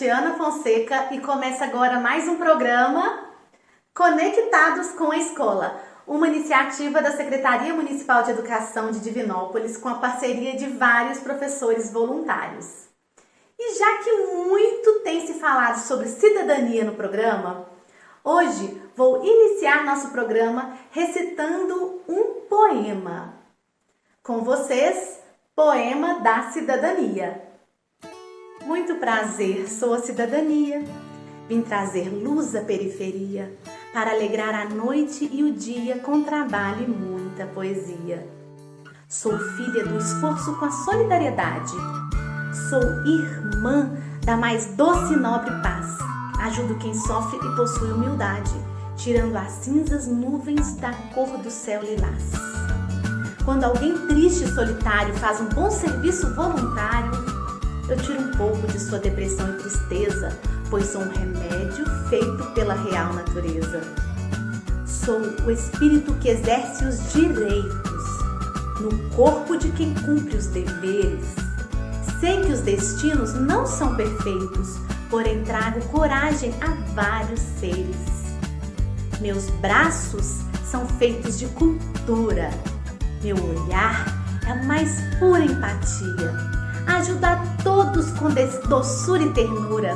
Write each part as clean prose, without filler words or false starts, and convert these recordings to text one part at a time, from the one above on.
Tatiana Fonseca e começa agora mais um programa Conectados com a Escola, uma iniciativa da Secretaria Municipal de Educação de Divinópolis com a parceria de vários professores voluntários. E já que muito tem se falado sobre cidadania no programa, hoje vou iniciar nosso programa recitando um poema. Com vocês, Poema da Cidadania. Muito prazer, sou a cidadania. Vim trazer luz à periferia para alegrar a noite e o dia com trabalho e muita poesia. Sou filha do esforço com a solidariedade. Sou irmã da mais doce e nobre paz. Ajudo quem sofre e possui humildade, tirando as cinzas nuvens da cor do céu lilás. Quando alguém triste e solitário faz um bom serviço voluntário, eu tiro um pouco de sua depressão e tristeza, pois sou um remédio feito pela real natureza. Sou o espírito que exerce os direitos no corpo de quem cumpre os deveres. Sei que os destinos não são perfeitos, porém trago coragem a vários seres. Meus braços são feitos de cultura. Meu olhar é a mais pura empatia. Ajudo a todos com doçura e ternura,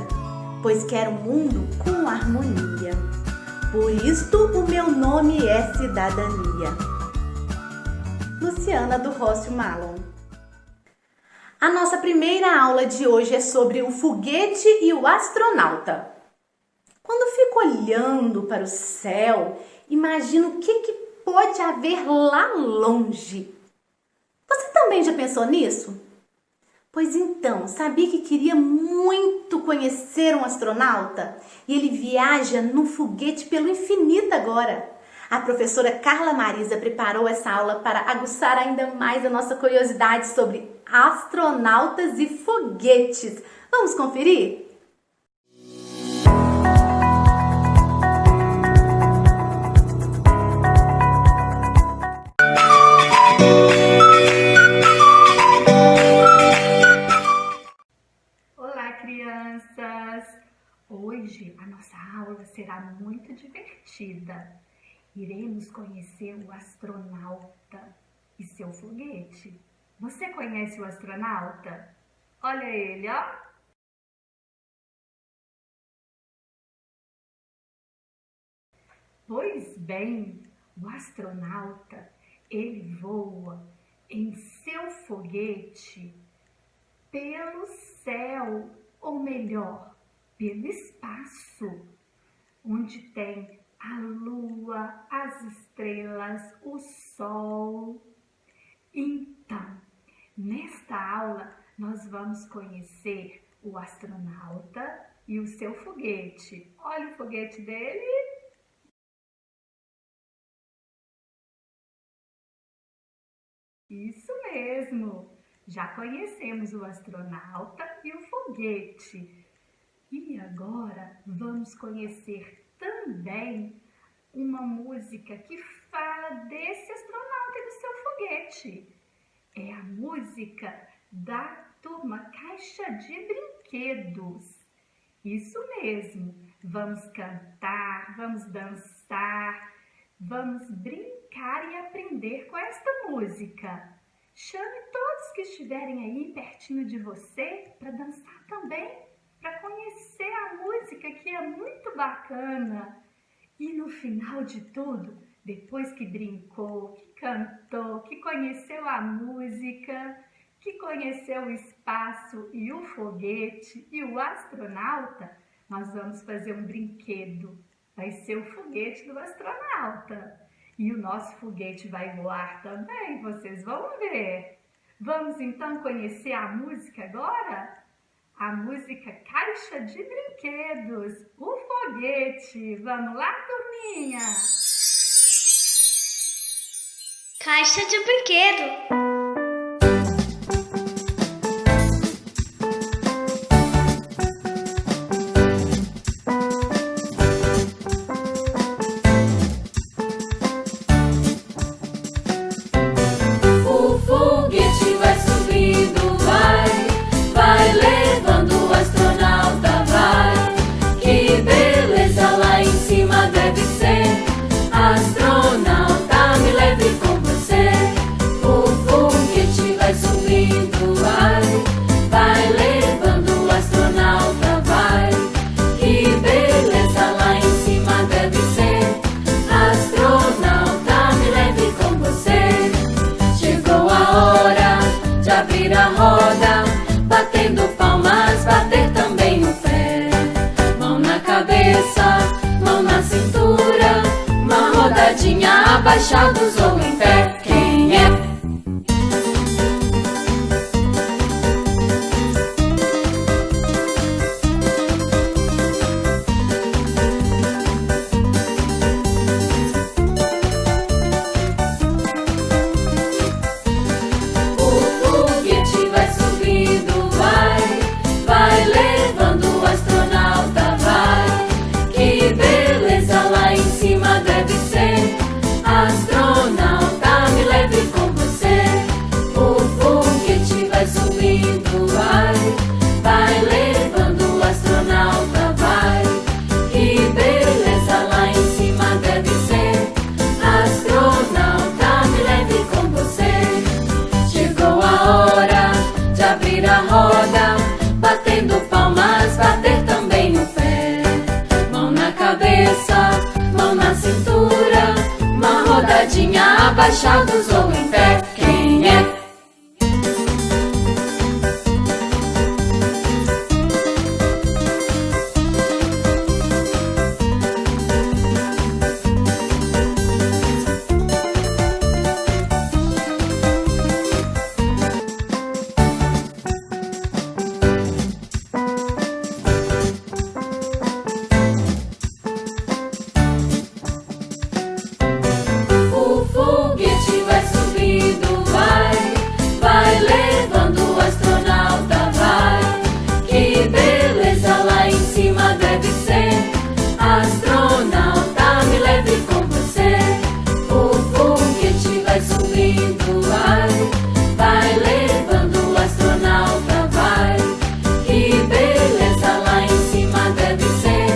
pois quero um mundo com harmonia. Por isto o meu nome é Cidadania. Luciana do Rócio Malon. A nossa primeira aula de hoje é sobre o foguete e o astronauta. Quando fico olhando para o céu, imagino o que pode haver lá longe. Você também já pensou nisso? Pois então, sabia que queria muito conhecer um astronauta? E ele viaja num foguete pelo infinito agora. A professora Carla Marisa preparou essa aula para aguçar ainda mais a nossa curiosidade sobre astronautas e foguetes. Vamos conferir? Hoje a nossa aula será muito divertida. Iremos conhecer o astronauta e seu foguete. Você conhece o astronauta? Olha ele, ó. Pois bem, o astronauta, ele voa em seu foguete pelo céu, ou melhor, pelo espaço, onde tem a lua, as estrelas, o sol. Então, nesta aula, nós vamos conhecer o astronauta e o seu foguete. Olha o foguete dele. Isso mesmo, já conhecemos o astronauta e o foguete. E agora vamos conhecer também uma música que fala desse astronauta e do seu foguete. É a música da turma Caixa de Brinquedos. Isso mesmo, vamos cantar, vamos dançar, vamos brincar e aprender com esta música. Chame todos que estiverem aí pertinho de você para dançar também, para conhecer a música, que é muito bacana. E no final de tudo, depois que brincou, que cantou, que conheceu a música, que conheceu o espaço e o foguete e o astronauta, nós vamos fazer um brinquedo. Vai ser o foguete do astronauta. E o nosso foguete vai voar também, vocês vão ver. Vamos então conhecer a música agora? A música Caixa de Brinquedos, o foguete. Vamos lá, turminha? Caixa de Brinquedo. Vai levando o astronauta, vai. cabeça, mão na cintura, uma rodadinha, abaixados ou em pé. Quem é? Astronauta, me leve com você. O foguete vai subindo, vai levando o astronauta, vai. Que beleza, lá em cima deve ser. Astronauta, me leve com você. Chegou a hora de abrir a roda, batendo palmas, bater também no pé. Mão na cabeça, mão na cintura, uma rodadinha, abaixados ou em pé. Quem é? Astronauta, me leve com você. O foguete vai subindo, vai levando o astronauta, vai. Que beleza, lá em cima deve ser.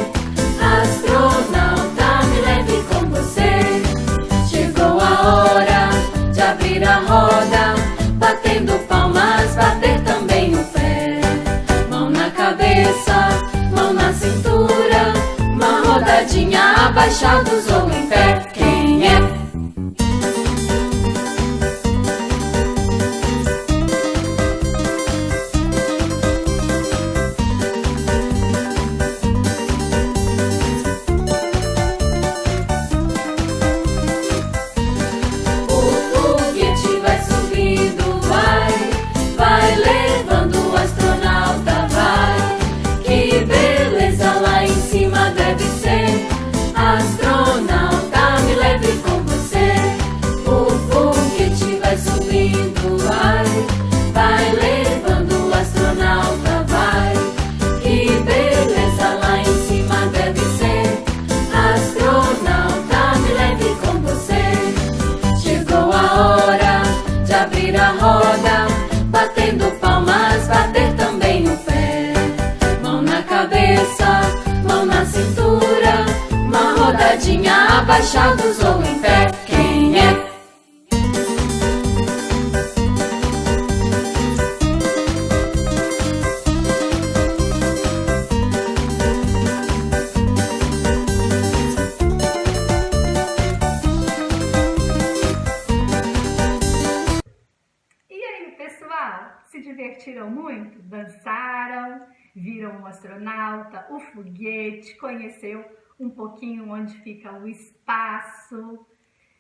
Astronauta, me leve com você. Chegou a hora de abrir a roda, batendo palmas, bater também o pé. Mão na cabeça, mão na cintura, uma rodadinha, abaixados ou em pé. Quem é? O foguete vai subindo, vai levando o astronauta, vai. Que beleza, lá em cima deve ser. Astronauta, me leve com você. O foguete vai subindo, vai levando o astronauta, vai. Que beleza, lá em cima deve ser. Astronauta, me leve com você. Chegou a hora de abrir a roda, batendo palmas, bater também no pé. Mão na cabeça, mão na cintura, uma rodadinha, abaixados ou em pé. Quem é? E aí, pessoal, se divertiram muito? Dançaram? Viram o astronauta, o foguete, conheceu um pouquinho onde fica o espaço,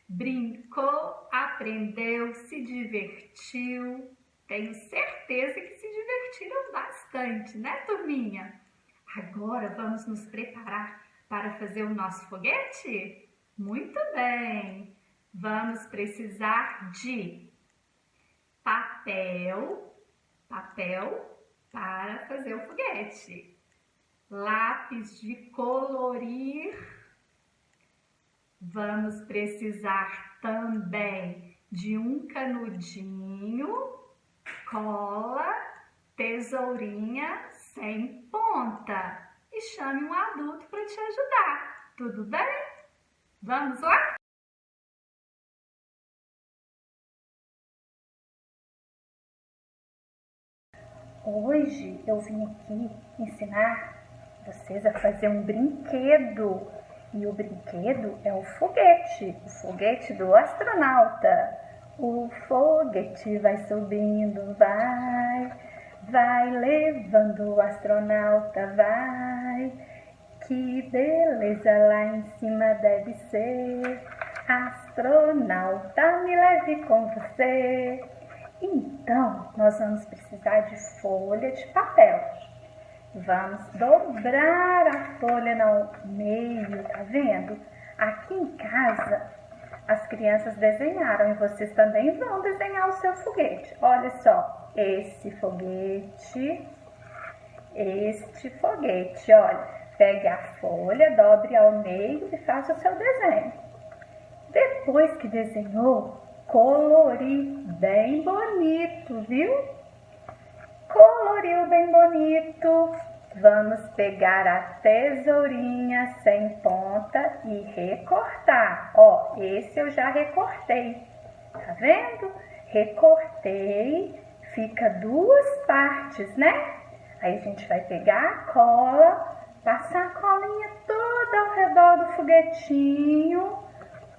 brincou, aprendeu, se divertiu. Tenho certeza que se divertiram bastante, né, turminha? Agora vamos nos preparar para fazer o nosso foguete? Muito bem! Vamos precisar de papel para fazer o foguete, lápis de colorir, vamos precisar também de um canudinho, cola, tesourinha sem ponta e chame um adulto para te ajudar, tudo bem? Vamos lá? Hoje eu vim aqui ensinar vocês a fazer um brinquedo. E o brinquedo é o foguete do astronauta. O foguete vai subindo, vai levando o astronauta, vai. que beleza, lá em cima deve ser. Astronauta, me leve com você. Então, nós vamos precisar de folha de papel. Vamos dobrar a folha no meio, tá vendo? Aqui em casa, as crianças desenharam e vocês também vão desenhar o seu foguete. Olha só, este foguete, olha. Pegue a folha, dobre ao meio e faça o seu desenho. Depois que desenhou, colorir bem bonito, viu? Coloriu bem bonito. Vamos pegar a tesourinha sem ponta e recortar. Ó, esse eu já recortei. Tá vendo? Recortei. Fica duas partes, né? Aí a gente vai pegar a cola, passar a colinha toda ao redor do foguetinho,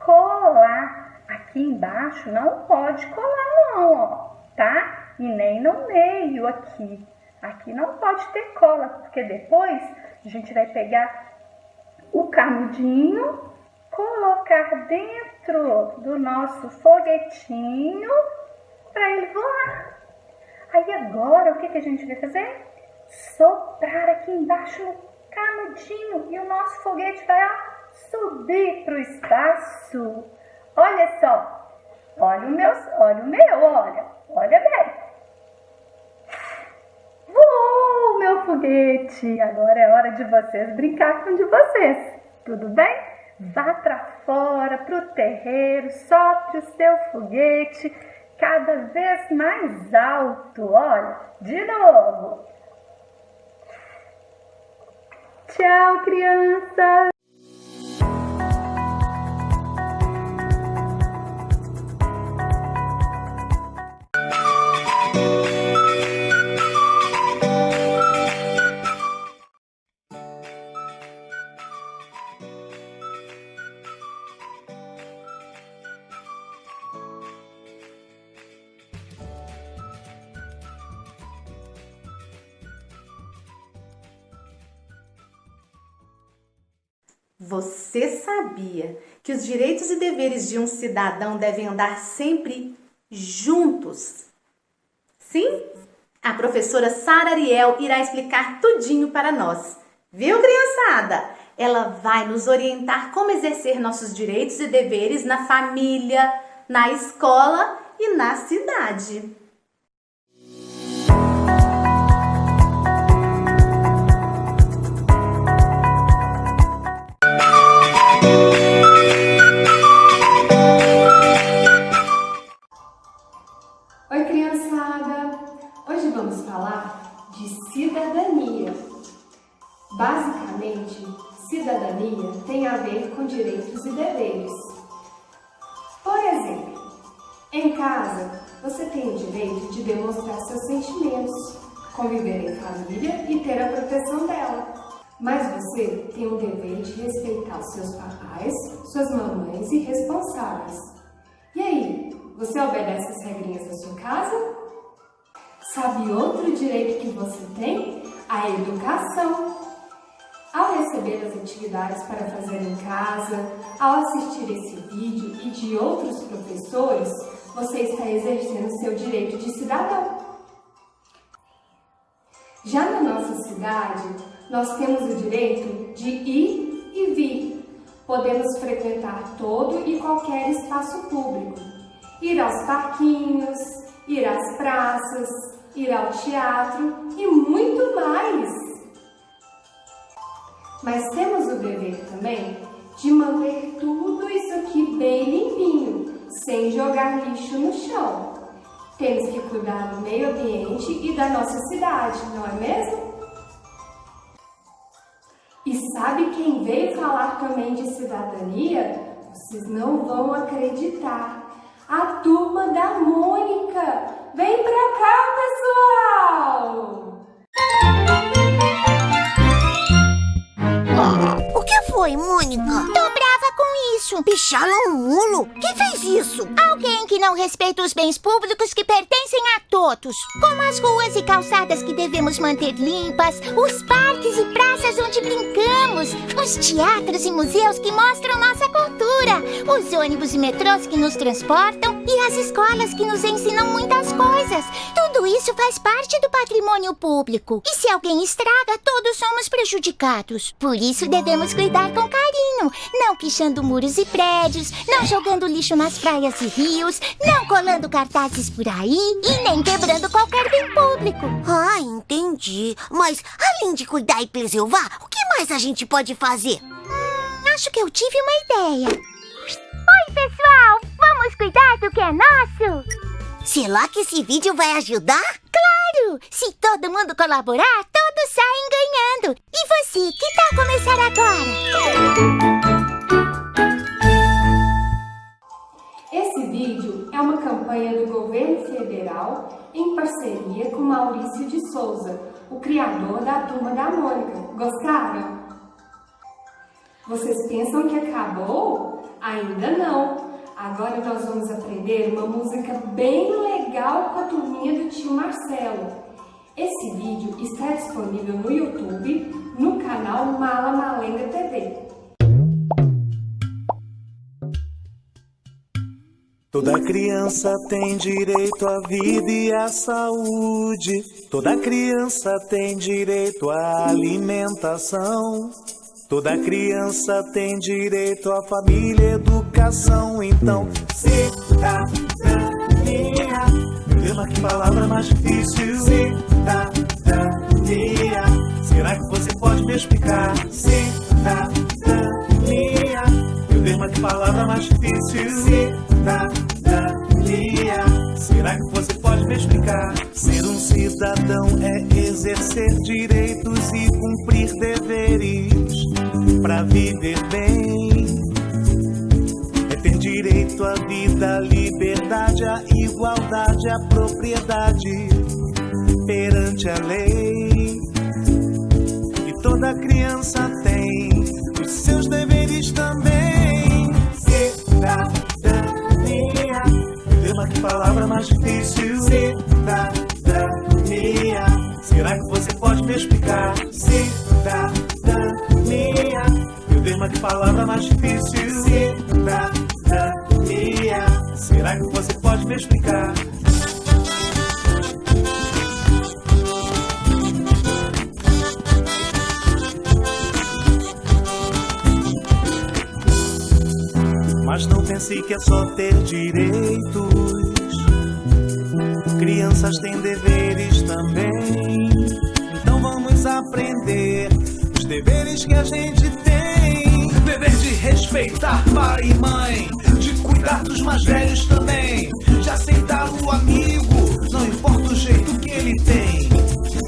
colar. Aqui embaixo não pode colar não, ó, tá? E nem no meio aqui. Aqui não pode ter cola, porque depois a gente vai pegar o canudinho, colocar dentro do nosso foguetinho para ele voar. Aí agora o que a gente vai fazer? Soprar aqui embaixo no canudinho e o nosso foguete vai subir para o espaço. Olha só, olha o meu, olha bem. Voou, meu foguete! Agora é hora de vocês brincar com o de vocês, tudo bem? Vá para fora, para o terreiro, sopre o seu foguete cada vez mais alto. Olha, de novo. Tchau, crianças! Você sabia que os direitos e deveres de um cidadão devem andar sempre juntos? Sim? A professora Sara Ariel irá explicar tudinho para nós. Viu, criançada? Ela vai nos orientar como exercer nossos direitos e deveres na família, na escola e na cidade. Oi, criançada! Hoje vamos falar de cidadania. Basicamente, cidadania tem a ver com direitos e deveres. Por exemplo, em casa, você tem o direito de demonstrar seus sentimentos, conviver em família e ter a proteção dela. Mas você tem o dever de respeitar os seus papais, suas mamães e responsáveis. E aí, você obedece as regrinhas da sua casa? Sabe outro direito que você tem? A educação. Ao receber as atividades para fazer em casa, ao assistir esse vídeo e de outros professores, você está exercendo seu direito de cidadão. Já na nossa cidade, nós temos o direito de ir e vir. Podemos frequentar todo e qualquer espaço público. Ir aos parquinhos, ir às praças, ir ao teatro e muito mais. Mas temos o dever também de manter tudo isso aqui bem limpinho, sem jogar lixo no chão. Temos que cuidar do meio ambiente e da nossa cidade, não é mesmo? E sabe quem veio falar também de cidadania? Vocês não vão acreditar. A turma da Mônica! Vem pra cá, pessoal! O que foi, Mônica? Tô brava com isso. Picharam um mulo? Quem fez isso? Alguém que não respeita os bens públicos que pertencem a todos. Como as ruas e calçadas que devemos manter limpas, os parques e praças onde brincamos. museus, os teatros e museus que mostram nossa cultura, os ônibus e metrôs que nos transportam e as escolas que nos ensinam muitas coisas. Tudo isso faz parte do patrimônio público. E se alguém estraga, todos somos prejudicados. Por isso devemos cuidar com carinho, não pichando muros e prédios, não jogando lixo nas praias e rios, não colando cartazes por aí e nem quebrando qualquer bem público. Ah, entendi. Mas, além de cuidar e preservar, o que mais a gente pode fazer? Acho que eu tive uma ideia. Oi, pessoal! Vamos cuidar do que é nosso? Será que esse vídeo vai ajudar? Claro! Se todo mundo colaborar, todos saem ganhando. E você, que tal começar agora? Esse vídeo é uma campanha do governo federal em parceria com Maurício de Souza, o criador da Turma da Mônica. Gostaram? Vocês pensam que acabou? Ainda não! Agora nós vamos aprender uma música bem legal com a turminha do tio Marcelo. Esse vídeo está disponível no YouTube, no canal Mala Malenga TV. Toda criança tem direito à vida e à saúde. Toda criança tem direito à alimentação. Toda criança tem direito à família e educação. Então, cidadania. Tema, que palavra mais difícil. Cidadania. Será que você pode me explicar? Cidadania. Tema, que palavra mais difícil. Cidadania. Será que você pode me explicar? Ser um cidadão é exercer direitos e cumprir deveres para viver bem. É ter direito à vida, à liberdade, à igualdade, à propriedade perante a lei. E toda criança tem os seus deveres também. Cidadania. Tema, que palavra mais difícil. Cidadania. Será que você pode me explicar? Cidadania. Tema, que palavra mais difícil. Cidadania. Será que você pode me explicar? Mas não pense que é só ter direitos. Crianças têm deveres também. Então vamos aprender os deveres que a gente tem. Dever de respeitar pai e mãe, de cuidar dos mais velhos também, de aceitar o amigo, não importa o jeito que ele tem.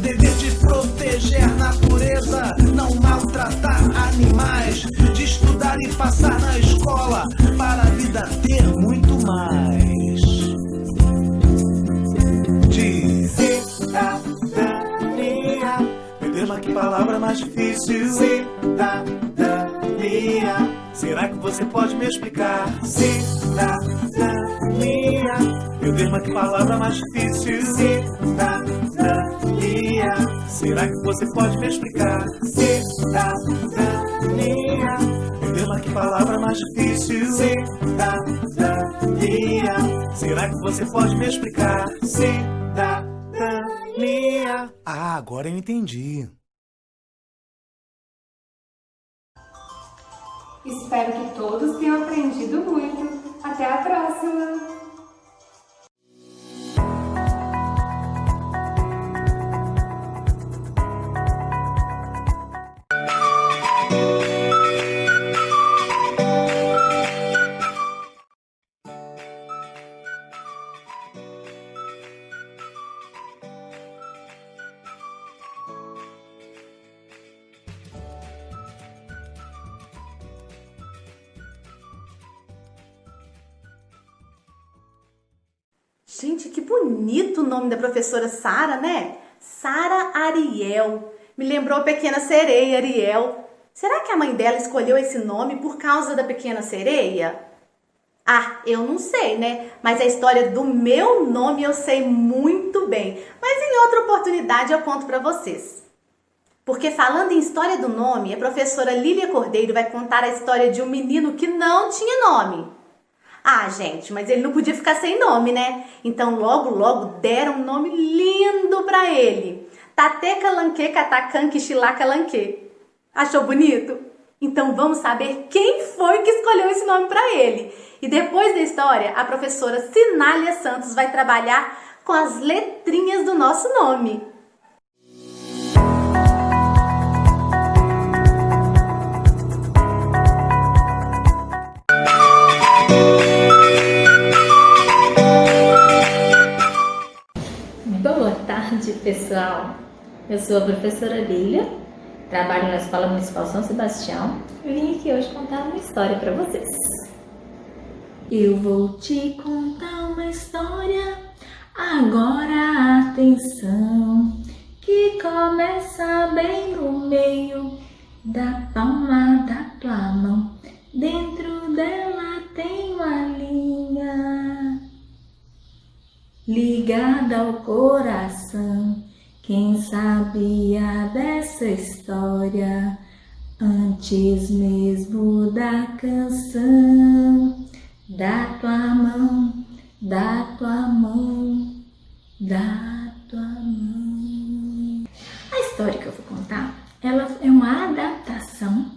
Dever de proteger a natureza, não maltratar animais, de estudar e passar na escola para a vida ter muito mais. De cidadania. Meu Deus, mas que palavra mais difícil. Cidadania. Será que você pode me explicar? Cidadania. Meu Deus, mas que palavra mais difícil. Cidadania. Será que você pode me explicar? Cidadania. Meu Deus, mas que palavra mais difícil. Cidadania. Será que você pode me explicar? Cidadania. Ah, agora eu entendi. Espero que todos tenham aprendido muito. Até a próxima! Gente, que bonito o nome da professora Sara, né? Sara Ariel. Me lembrou a Pequena Sereia, Ariel. Será que a mãe dela escolheu esse nome por causa da Pequena Sereia? Ah, eu não sei, né? Mas a história do meu nome eu sei muito bem. Mas em outra oportunidade eu conto pra vocês. Porque falando em história do nome, a professora Lília Cordeiro vai contar a história de um menino que não tinha nome. Ah, gente, mas ele não podia ficar sem nome, né? Então logo deram um nome lindo pra ele. Tate Calanque Catacan Quixilá Calanque. Achou bonito? Então vamos saber quem foi que escolheu esse nome pra ele. E depois da história, a professora Sinália Santos vai trabalhar com as letrinhas do nosso nome. Boa tarde, pessoal. Eu sou a professora Lília, trabalho na Escola Municipal São Sebastião e vim aqui hoje contar uma história para vocês. Eu vou te contar uma história, agora atenção, que começa bem no meio da palma da tua mão. Dentro dela tem uma linha ligada ao coração. Quem sabia dessa história antes mesmo da canção? Da tua mão, da tua mão, da tua mão. A história que eu vou contar, ela é uma adaptação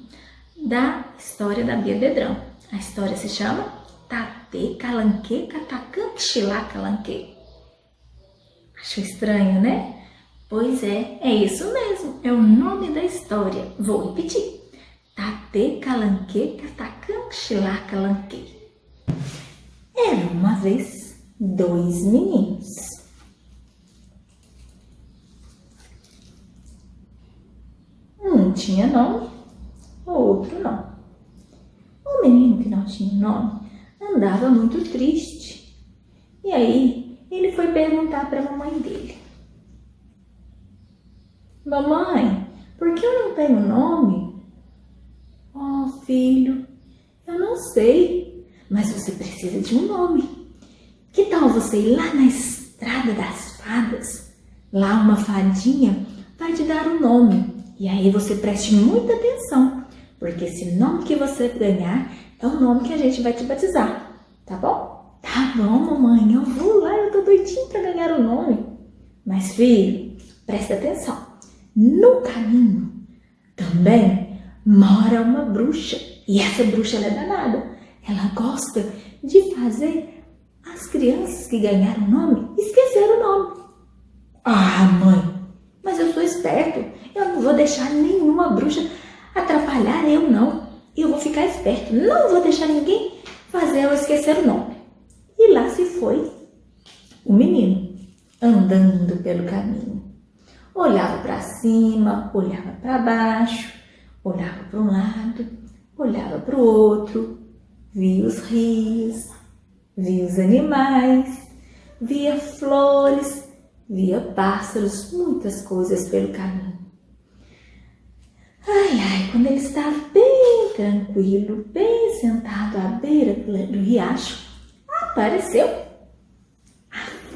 da história da Bia Bedrão. A história se chama Tate Calanque Catacan Quixilá Calanque. Achou estranho, né? Pois é isso mesmo, é o nome da história. Vou repetir. Tate Calanque Catacan Quixilá Calanque. Era uma vez 2 meninos. Um tinha nome, o outro não. O menino que não tinha nome andava muito triste. E aí ele foi perguntar para a mamãe dele: Mamãe, por que eu não tenho nome? Oh, filho, eu não sei, mas você precisa de um nome. Que tal você ir lá na Estrada das Fadas? Lá uma fadinha vai te dar um nome. E aí você preste muita atenção, porque esse nome que você ganhar é o nome que a gente vai te batizar, tá bom? Tá bom, mamãe, eu vou lá, eu tô doidinho pra ganhar o nome. Mas, filho, presta atenção. No caminho também mora uma bruxa. E essa bruxa, ela é danada. Ela gosta de fazer as crianças que ganharam o nome esquecer o nome. Ah, mãe, mas eu sou esperto. Eu não vou deixar nenhuma bruxa atrapalhar eu, não. Eu vou ficar esperto. Não vou deixar ninguém fazer eu esquecer o nome. E lá se foi o menino, andando pelo caminho. Olhava para cima, olhava para baixo, olhava para um lado, olhava para o outro, via os rios, via os animais, via flores, via pássaros, muitas coisas pelo caminho. Quando ele estava bem tranquilo, bem sentado à beira do riacho, apareceu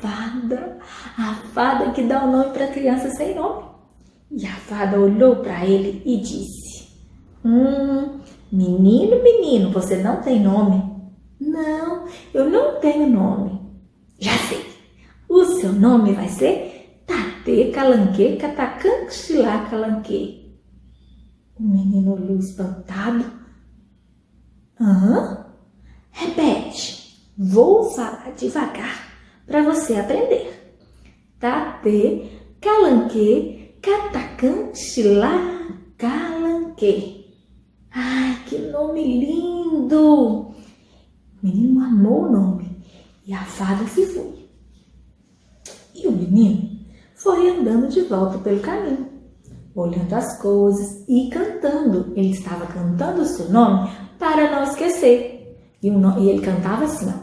a fada que dá o nome para criança sem nome. E a fada olhou para ele e disse: menino, você não tem nome? Não, eu não tenho nome. Já sei, o seu nome vai ser Tate Calanque Catacan Quixilá Calanque. O menino olhou espantado. Repete, vou falar devagar para você aprender. Tate Calanque Catacan Quixilá Calanque. Ai, que nome lindo! O menino amou o nome e a fada se foi. E o menino foi andando de volta pelo caminho, olhando as coisas e cantando. Ele estava cantando o seu nome para não esquecer. E ele cantava assim, ó: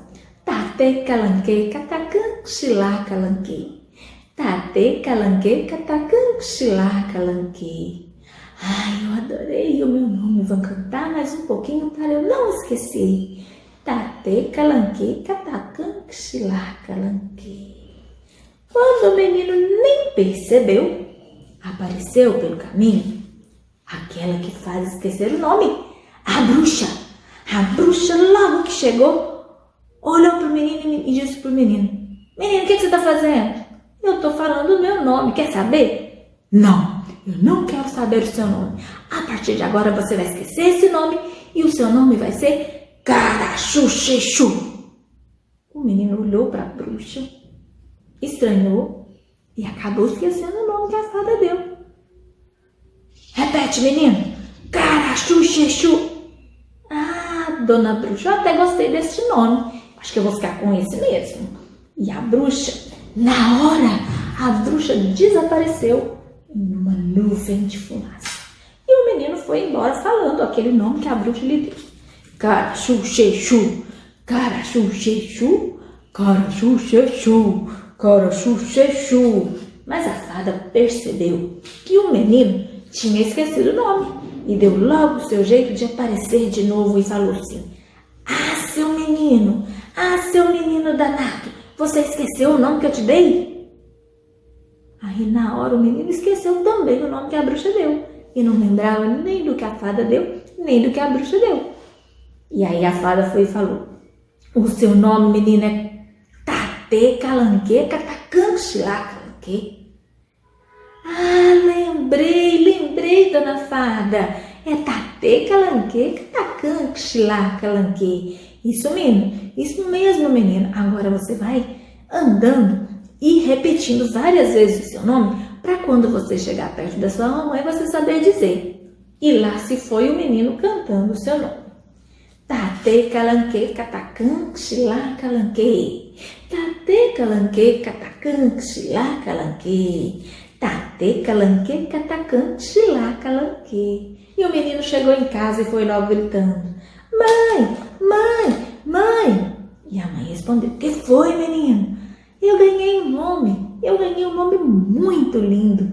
Tate Calanque Catacan Quixilá Calanque. Tate Calanque Catacan Quixilá Calanque. Ai, eu adorei o meu nome. Vou cantar mais um pouquinho para eu não esquecer. Tate Calanque Catacan Quixilá Calanque. Quando o menino nem percebeu, apareceu pelo caminho aquela que faz esquecer o nome, a bruxa. A bruxa, logo que chegou, olhou para o menino e disse para o menino: menino, o que você está fazendo? Eu estou falando o meu nome, quer saber? Não, eu não quero saber o seu nome. A partir de agora você vai esquecer esse nome e o seu nome vai ser Carachuchechu. O menino olhou para a bruxa, estranhou e acabou esquecendo o nome que a fada deu. Repete, menino. Carachuchechu. Ah, dona bruxa, eu até gostei desse nome. Acho que eu vou ficar com esse mesmo. E a bruxa, na hora, a bruxa desapareceu em uma nuvem de fumaça. E o menino foi embora falando aquele nome que a bruxa lhe deu. Carachuchechu, Carachuchechu, Carachuchechu, Carachuchechu. Mas a fada percebeu que o menino tinha esquecido o nome e deu logo o seu jeito de aparecer de novo e falou assim: ah, seu menino danado, você esqueceu o nome que eu te dei? Aí na hora o menino esqueceu também o nome que a bruxa deu e não lembrava nem do que a fada deu, nem do que a bruxa deu. E aí a fada foi e falou: o seu nome, menino, é Tatê Calanquê Catacanque Xilá Calanquê. Ah, lembrei, dona fada. É Tatê Calanquê Catacanque Xilá Calanquê. Isso mesmo, menino. Agora você vai andando e repetindo várias vezes o seu nome para quando você chegar perto da sua mamãe você saber dizer. E lá se foi o menino cantando o seu nome. Tatê Calanquê Catacanque Xilá Calanquê. Tatê Calanquê Catacanque Xilá Calanquê. Tatê Calanquê Catacanque Xilá Calanquê. E o menino chegou em casa e foi logo gritando: Mãe! E a mãe respondeu: que foi, menino? Eu ganhei um nome muito lindo.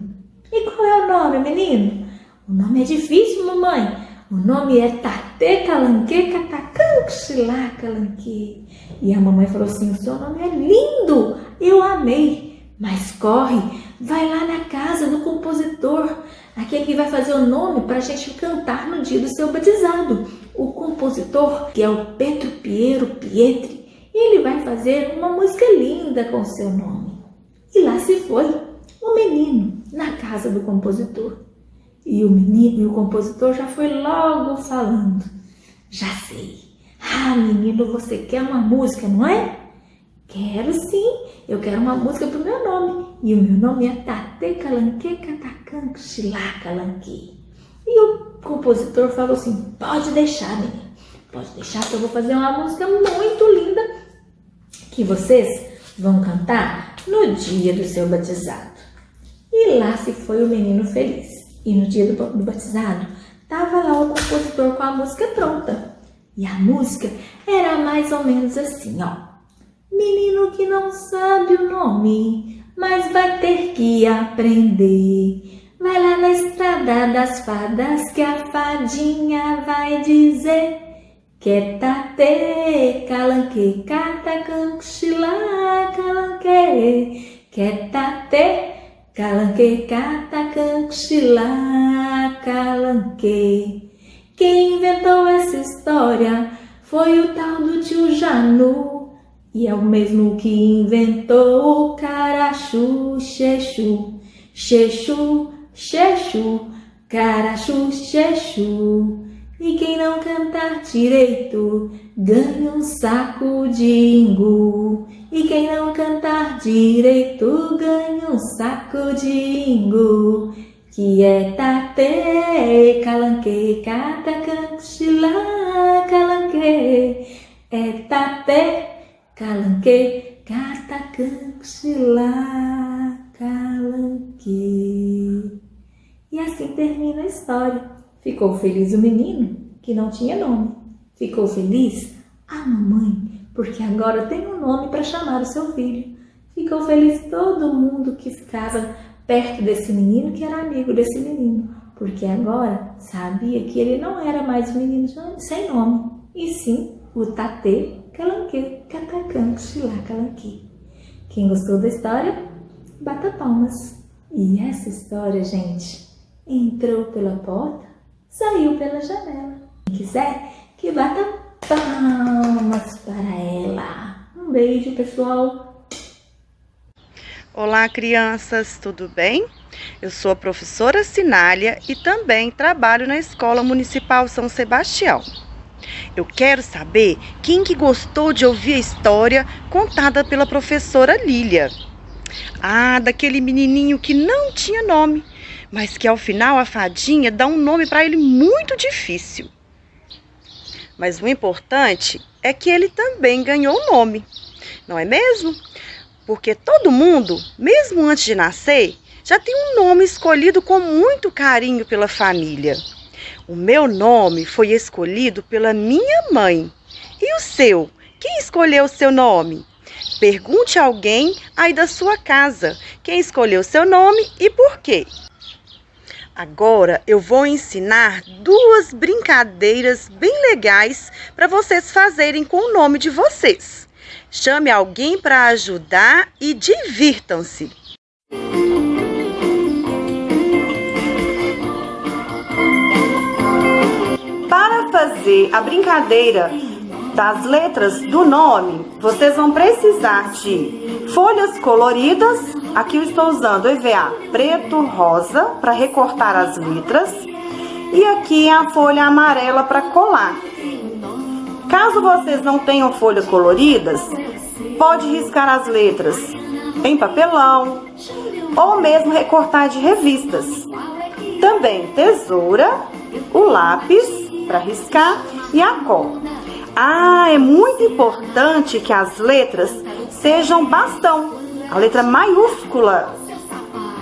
E qual é o nome, menino? O nome é difícil, mamãe. O nome é Tatê Calanquê Catacanque Xilá Calanquê. E a mamãe falou assim: o seu nome é lindo, eu amei. Mas corre, vai lá na casa do compositor, aquele que vai fazer o nome para a gente cantar no dia do seu batizado. O compositor, que é o Petro Piero Pietri, ele vai fazer uma música linda com o seu nome. E lá se foi o menino na casa do compositor. E o compositor já foi logo falando: já sei. Ah, menino, você quer uma música, não é? Quero sim, eu quero uma música pro meu nome. E o meu nome é Tatê Calanquê Catacanque Xilá Calanquê. E o compositor falou assim: pode deixar, menino. Pode deixar que eu vou fazer uma música muito linda que vocês vão cantar no dia do seu batizado. E lá se foi o menino feliz. E no dia do batizado, tava lá o compositor com a música pronta. E a música era mais ou menos assim, ó. Menino que não sabe o nome, mas vai ter que aprender. Vai lá na estrada das fadas que a fadinha vai dizer que é Tatê Calanquê Catacanque Xilá Calanquê. Que é Tatê Calanquê Catacanque Xilá Calanquê. Quem inventou essa história foi o tal do tio Janu. E é o mesmo que inventou o Carachuchechu. Chechu, chechu, Carachuchechu. E quem não cantar direito ganha um saco de imbu. E quem não cantar direito ganha um saco de imbu. Que é Tatê Calanquê Catacanque Xilá Calanquê. É Tatê Calanquê Catacanque Xilá Calanquê. E assim termina a história. Ficou feliz o menino, que não tinha nome. Ficou feliz a mamãe, porque agora tem um nome para chamar o seu filho. Ficou feliz todo mundo que ficava perto desse menino, que era amigo desse menino, porque agora sabia que ele não era mais um menino sem nome, e sim o Tatê Calanquê Catacanque Xilá Calanquê. Quem gostou da história, bata palmas. E essa história, gente, entrou pela porta, saiu pela janela. Quem quiser, que bata palmas para ela. Um beijo, pessoal. Olá, crianças, tudo bem? Eu sou a professora Sinália e também trabalho na Escola Municipal São Sebastião. Eu quero saber quem que gostou de ouvir a história contada pela professora Lília. Ah, daquele menininho que não tinha nome, mas que ao final a fadinha dá um nome para ele muito difícil. Mas o importante é que ele também ganhou um nome, não é mesmo? Porque todo mundo, mesmo antes de nascer, já tem um nome escolhido com muito carinho pela família. O meu nome foi escolhido pela minha mãe. E o seu? Quem escolheu o seu nome? Pergunte a alguém aí da sua casa quem escolheu o seu nome e por quê. Agora eu vou ensinar 2 brincadeiras bem legais para vocês fazerem com o nome de vocês. Chame alguém para ajudar e divirtam-se. Para fazer a brincadeira das letras do nome, vocês vão precisar de folhas coloridas. Aqui eu estou usando EVA preto, rosa para recortar as letras. E aqui a folha amarela para colar. Caso vocês não tenham folhas coloridas, pode riscar as letras em papelão ou mesmo recortar de revistas. Também tesoura, o lápis para riscar e a cola. Ah, é muito importante que as letras sejam bastão, a letra maiúscula.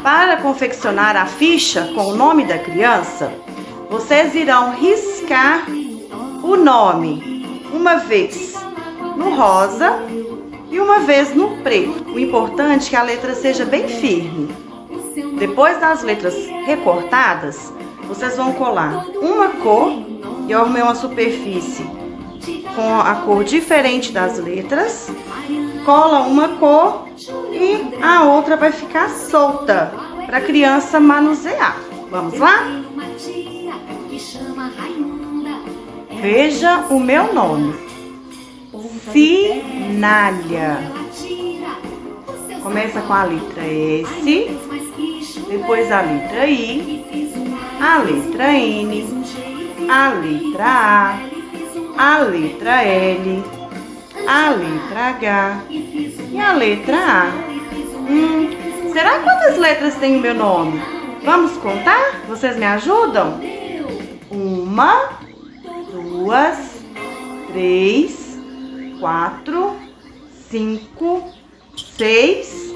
Para confeccionar a ficha com o nome da criança, vocês irão riscar o nome uma vez no rosa e uma vez no preto. O importante é que a letra seja bem firme. Depois das letras recortadas, vocês vão colar uma cor. Eu arrumei uma superfície com a cor diferente das letras. Cola uma cor e a outra vai ficar solta para a criança manusear. Vamos lá? Veja o meu nome. Sinália. Começa com a letra S, depois a letra I, a letra N, a letra A letra L, a letra H e a letra A. Será quantas letras tem o meu nome? Vamos contar? Vocês me ajudam? 1, 2, 3, 4, 5, 6,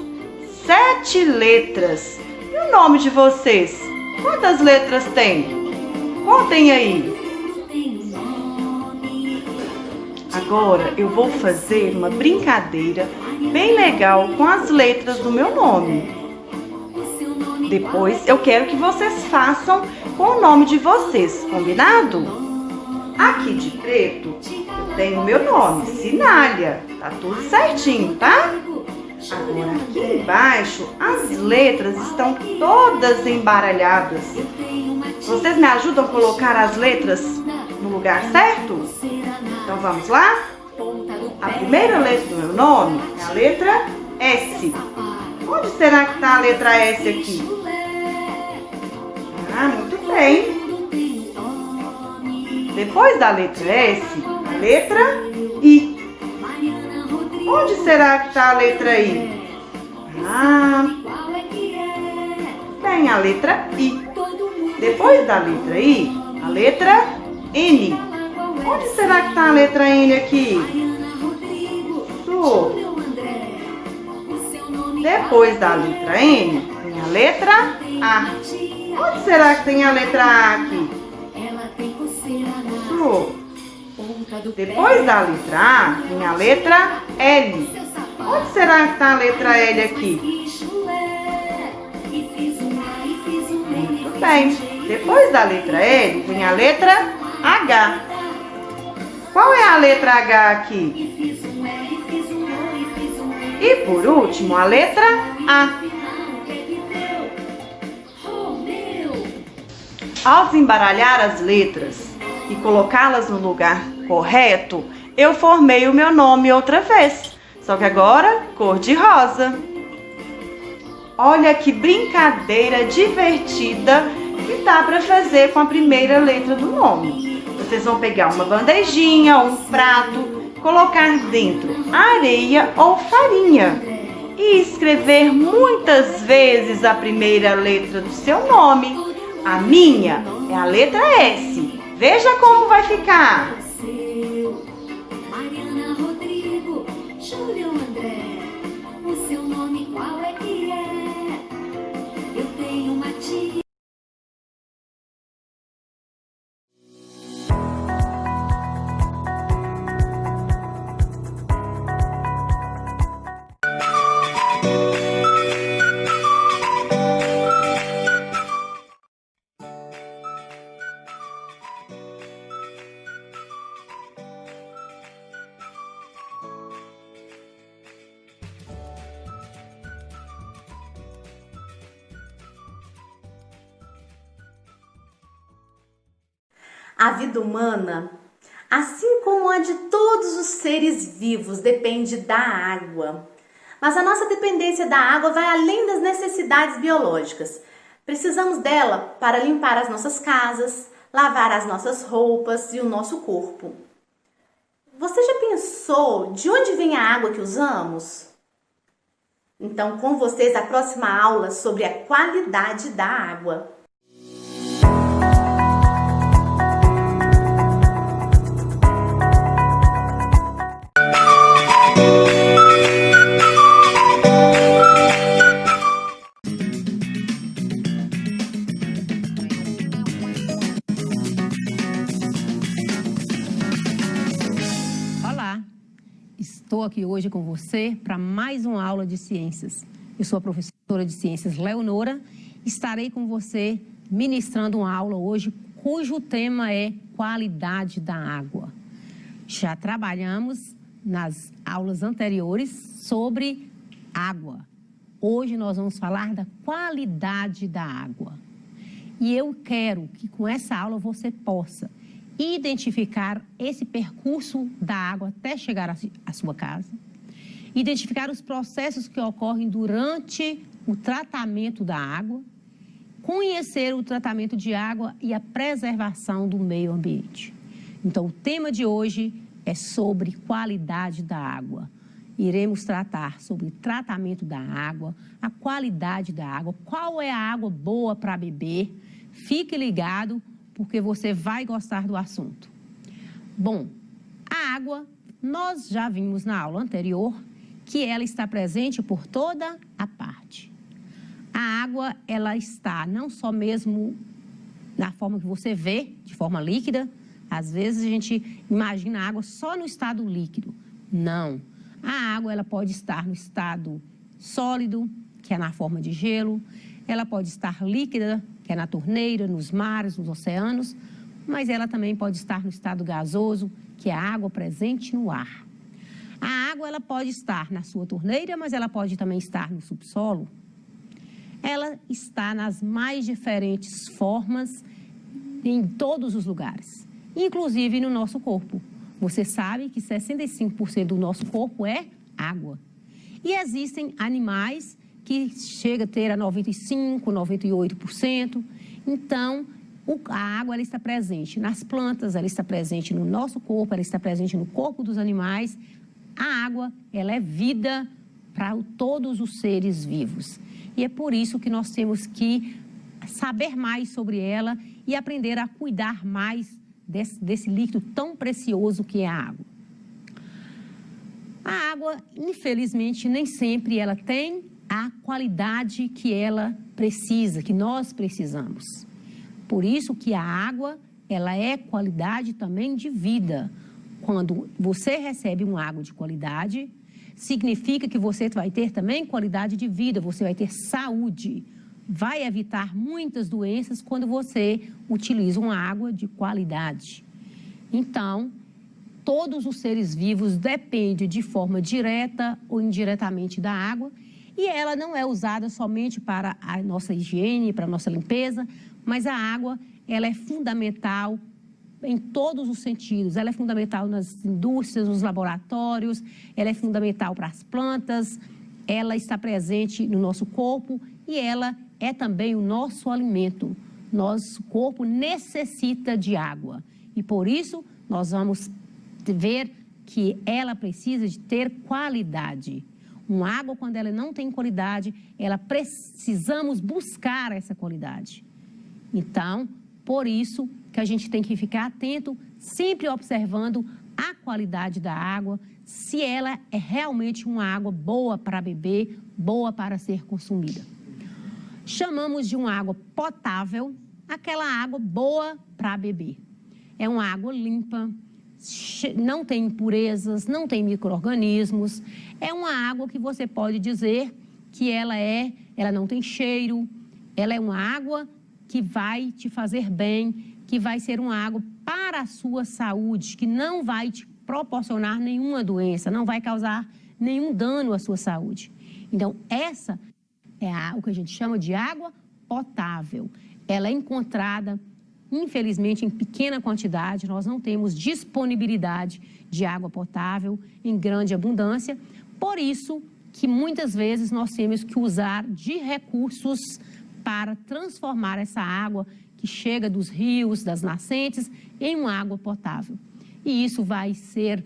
7 letras. E o nome de vocês? Quantas letras tem? Contem aí. Agora eu vou fazer uma brincadeira bem legal com as letras do meu nome. Depois eu quero que vocês façam com o nome de vocês, combinado? Aqui de preto eu tenho o meu nome, Sinália. Tá tudo certinho, tá? Agora aqui embaixo as letras estão todas embaralhadas. Vocês me ajudam a colocar as letras no lugar certo? Então vamos lá? A primeira letra do meu nome é a letra S. Onde será que está a letra S aqui? Ah, muito bem. Depois da letra S, a letra I. Onde será que está a letra I? Ah, tem a letra I. Depois da letra I, a letra N. Onde será que está a letra N aqui? Isso. Depois da letra N, tem a letra A. Onde será que tem a letra A aqui? Isso. Depois da letra A, tem a letra L. Onde será que está a letra L aqui? Muito bem. Depois da letra L, tem a letra H. Qual é a letra H aqui? E por último, a letra A. Ao desembaralhar as letras e colocá-las no lugar correto, eu formei o meu nome outra vez, só que agora cor de rosa. Olha que brincadeira divertida que dá para fazer com a primeira letra do nome. Vocês vão pegar uma bandejinha ou um prato, colocar dentro areia ou farinha e escrever muitas vezes a primeira letra do seu nome. A minha é a letra S. Veja como vai ficar. Mariana, Rodrigo, Júlio, André, o seu nome qual é que é? Eu tenho uma tia. A vida humana, assim como a de todos os seres vivos, depende da água. Mas a nossa dependência da água vai além das necessidades biológicas. Precisamos dela para limpar as nossas casas, lavar as nossas roupas e o nosso corpo. Você já pensou de onde vem a água que usamos? Então, com vocês, a próxima aula sobre a qualidade da água. Estou aqui hoje com você para mais uma aula de ciências. Eu sou a professora de ciências Leonora. Estarei com você ministrando uma aula hoje cujo tema é qualidade da água. Já trabalhamos nas aulas anteriores sobre água. Hoje nós vamos falar da qualidade da água. E eu quero que com essa aula você possa identificar esse percurso da água até chegar à sua casa, identificar os processos que ocorrem durante o tratamento da água, conhecer o tratamento de água e a preservação do meio ambiente. Então, o tema de hoje é sobre qualidade da água. Iremos tratar sobre tratamento da água, a qualidade da água, qual é a água boa para beber. Fique ligado, porque você vai gostar do assunto. Bom, a água, nós já vimos na aula anterior que ela está presente por toda a parte. A água, ela está não só mesmo na forma que você vê, de forma líquida. Às vezes a gente imagina a água só no estado líquido. Não. A água, ela pode estar no estado sólido, que é na forma de gelo. Ela pode estar líquida, que é na torneira, nos mares, nos oceanos, mas ela também pode estar no estado gasoso, que é a água presente no ar. A água, ela pode estar na sua torneira, mas ela pode também estar no subsolo. Ela está nas mais diferentes formas em todos os lugares, inclusive no nosso corpo. Você sabe que 65% do nosso corpo é água. E existem animais que chega a ter a 95%, 98%. Então, a água ela está presente nas plantas, ela está presente no nosso corpo, ela está presente no corpo dos animais. A água, ela é vida para todos os seres vivos. E é por isso que nós temos que saber mais sobre ela e aprender a cuidar mais desse líquido tão precioso que é a água. A água, infelizmente, nem sempre ela tem a qualidade que ela precisa, que nós precisamos. Por isso que a água, ela é qualidade também de vida. Quando você recebe uma água de qualidade, significa que você vai ter também qualidade de vida, você vai ter saúde. Vai evitar muitas doenças quando você utiliza uma água de qualidade. Então, todos os seres vivos dependem de forma direta ou indiretamente da água, e ela não é usada somente para a nossa higiene, para a nossa limpeza, mas a água, ela é fundamental em todos os sentidos. Ela é fundamental nas indústrias, nos laboratórios, ela é fundamental para as plantas, ela está presente no nosso corpo e ela é também o nosso alimento. Nosso corpo necessita de água e por isso nós vamos ver que ela precisa de ter qualidade. Uma água, quando ela não tem qualidade, precisamos buscar essa qualidade. Então, por isso que a gente tem que ficar atento, sempre observando a qualidade da água, se ela é realmente uma água boa para beber, boa para ser consumida. Chamamos de uma água potável, aquela água boa para beber. É uma água limpa, não tem impurezas, não tem micro-organismos. É uma água que você pode dizer que ela não tem cheiro, ela é uma água que vai te fazer bem, que vai ser uma água para a sua saúde, que não vai te proporcionar nenhuma doença, não vai causar nenhum dano à sua saúde. Então, essa é o que a gente chama de água potável. Ela é encontrada, infelizmente, em pequena quantidade, nós não temos disponibilidade de água potável em grande abundância, por isso que muitas vezes nós temos que usar de recursos para transformar essa água que chega dos rios, das nascentes, em uma água potável. E isso vai ser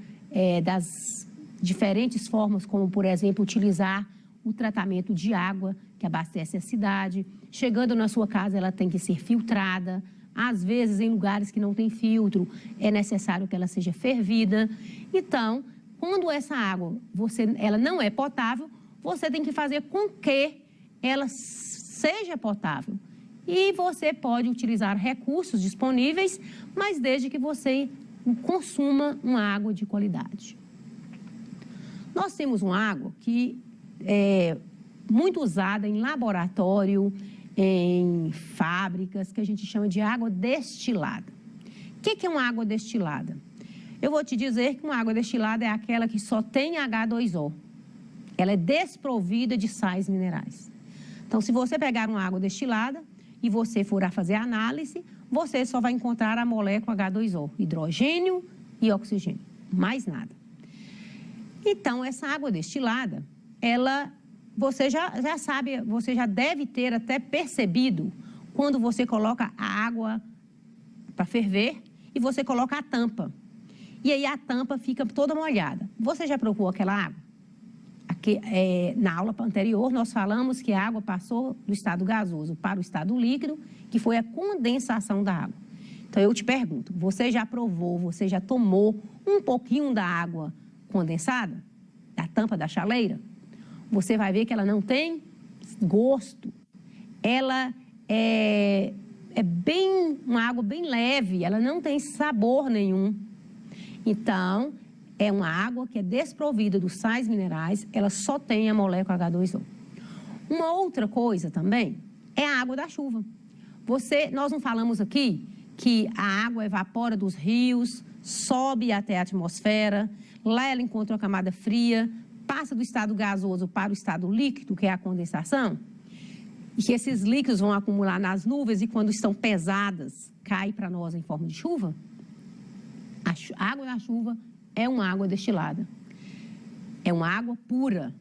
das diferentes formas, como, por exemplo, utilizar o tratamento de água que abastece a cidade. Chegando na sua casa, ela tem que ser filtrada. Às vezes, em lugares que não tem filtro, é necessário que ela seja fervida. Então, quando essa água ela não é potável, você tem que fazer com que ela seja potável. E você pode utilizar recursos disponíveis, mas desde que você consuma uma água de qualidade. Nós temos uma água que é muito usada em laboratório, em fábricas, que a gente chama de água destilada. O que é uma água destilada? Eu vou te dizer que uma água destilada é aquela que só tem H2O. Ela é desprovida de sais minerais. Então, se você pegar uma água destilada e você for a fazer a análise, você só vai encontrar a molécula H2O, hidrogênio e oxigênio, mais nada. Então, essa água destilada, você já sabe, você já deve ter até percebido quando você coloca a água para ferver e você coloca a tampa. E aí a tampa fica toda molhada. Você já provou aquela água? Na aula anterior, nós falamos que a água passou do estado gasoso para o estado líquido, que foi a condensação da água. Então, eu te pergunto, você já provou, você já tomou um pouquinho da água condensada, da tampa da chaleira? Você vai ver que ela não tem gosto. Ela é uma água bem leve, ela não tem sabor nenhum. Então, é uma água que é desprovida dos sais minerais, ela só tem a molécula H2O. Uma outra coisa também é a água da chuva. Nós não falamos aqui que a água evapora dos rios, sobe até a atmosfera, lá ela encontra uma camada fria, passa do estado gasoso para o estado líquido, que é a condensação, e que esses líquidos vão acumular nas nuvens e quando estão pesadas, cai para nós em forma de chuva. A água da chuva é uma água destilada. É uma água pura,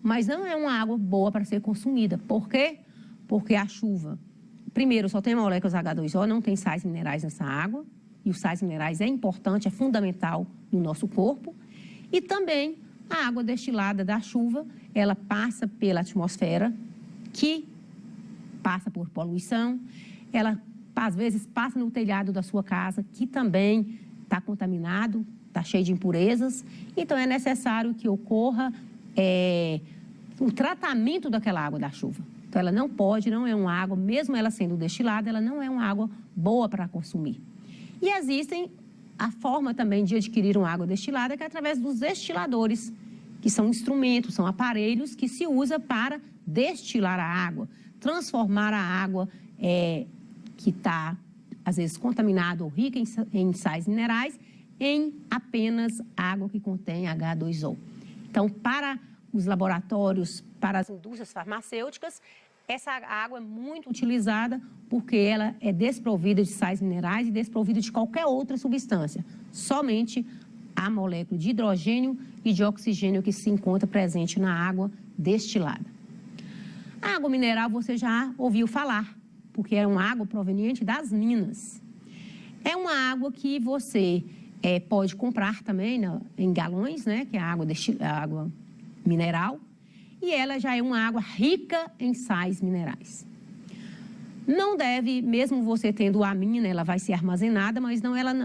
mas não é uma água boa para ser consumida. Por quê? Porque a chuva, primeiro, só tem moléculas H2O, não tem sais minerais nessa água, e os sais minerais é importante, é fundamental no nosso corpo. E também a água destilada da chuva, ela passa pela atmosfera, que passa por poluição, ela às vezes passa no telhado da sua casa, que também está contaminado, está cheio de impurezas, então é necessário que ocorra o tratamento daquela água da chuva. Então ela não é uma água, mesmo ela sendo destilada, ela não é uma água boa para consumir. E existem a forma também de adquirir uma água destilada, que é através dos destiladores, que são instrumentos, são aparelhos que se usa para destilar a água, transformar a água que está, às vezes, contaminada ou rica em sais minerais, em apenas água que contém H2O. Então, para os laboratórios, para as indústrias farmacêuticas, Essa água é muito utilizada porque ela é desprovida de sais minerais e desprovida de qualquer outra substância. Somente a molécula de hidrogênio e de oxigênio que se encontra presente na água destilada. A água mineral você já ouviu falar, porque é uma água proveniente das minas. É uma água que você pode comprar também em galões, né, que é a água mineral, e ela já é uma água rica em sais minerais. Não deve, mesmo você tendo a mina, ela vai ser armazenada, mas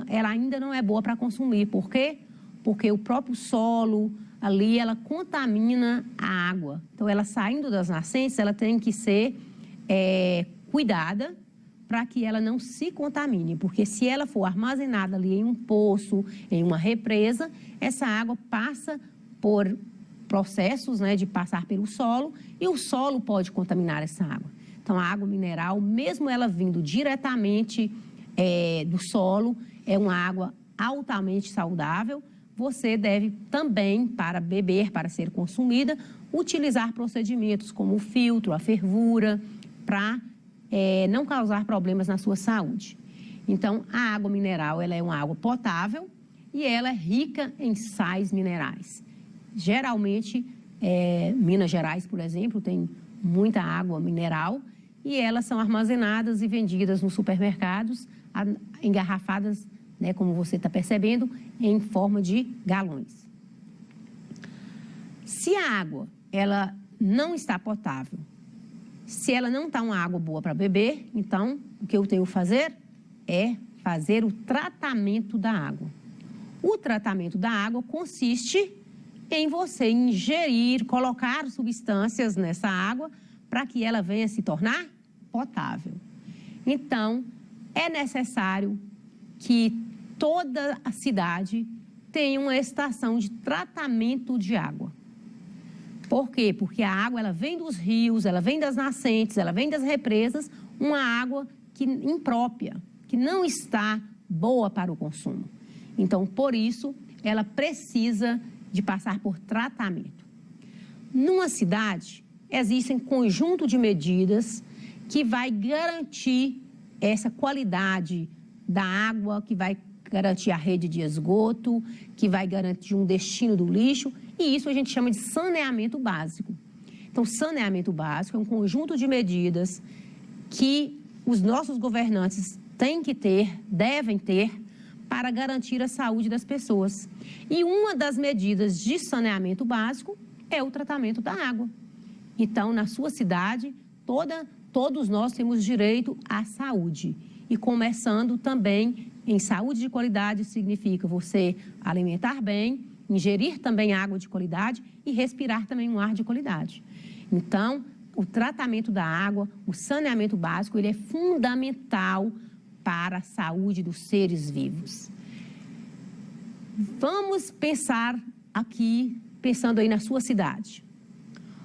ela ainda não é boa para consumir. Por quê? Porque o próprio solo ali, ela contamina a água. Então, ela saindo das nascentes, ela tem que ser cuidada para que ela não se contamine. Porque se ela for armazenada ali em um poço, em uma represa, essa água passa por processos, né, de passar pelo solo, e o solo pode contaminar essa água. Então, a água mineral, mesmo ela vindo diretamente do solo, é uma água altamente saudável. Você deve também, para beber, para ser consumida, utilizar procedimentos como o filtro, a fervura, para não causar problemas na sua saúde. Então, a água mineral, ela é uma água potável e ela é rica em sais minerais. Geralmente, Minas Gerais, por exemplo, tem muita água mineral e elas são armazenadas e vendidas nos supermercados, engarrafadas, né, como você está percebendo, em forma de galões. Se a água ela não está potável, se ela não está uma água boa para beber, então o que eu tenho que fazer é fazer o tratamento da água. O tratamento da água consiste em você ingerir, colocar substâncias nessa água para que ela venha se tornar potável. Então, é necessário que toda a cidade tenha uma estação de tratamento de água. Por quê? Porque a água ela vem dos rios, ela vem das nascentes, ela vem das represas, uma água imprópria, que não está boa para o consumo. Então, por isso, ela precisa de passar por tratamento. Numa cidade, existem conjunto de medidas que vai garantir essa qualidade da água, que vai garantir a rede de esgoto, que vai garantir um destino do lixo, e isso a gente chama de saneamento básico. Então, saneamento básico é um conjunto de medidas que os nossos governantes têm que ter, devem ter, para garantir a saúde das pessoas. E uma das medidas de saneamento básico é o tratamento da água. Então, na sua cidade, todos nós temos direito à saúde. E começando também em saúde de qualidade, significa você alimentar bem, ingerir também água de qualidade e respirar também um ar de qualidade. Então, o tratamento da água, o saneamento básico, ele é fundamental para a saúde dos seres vivos. Vamos pensar aqui, pensando aí na sua cidade.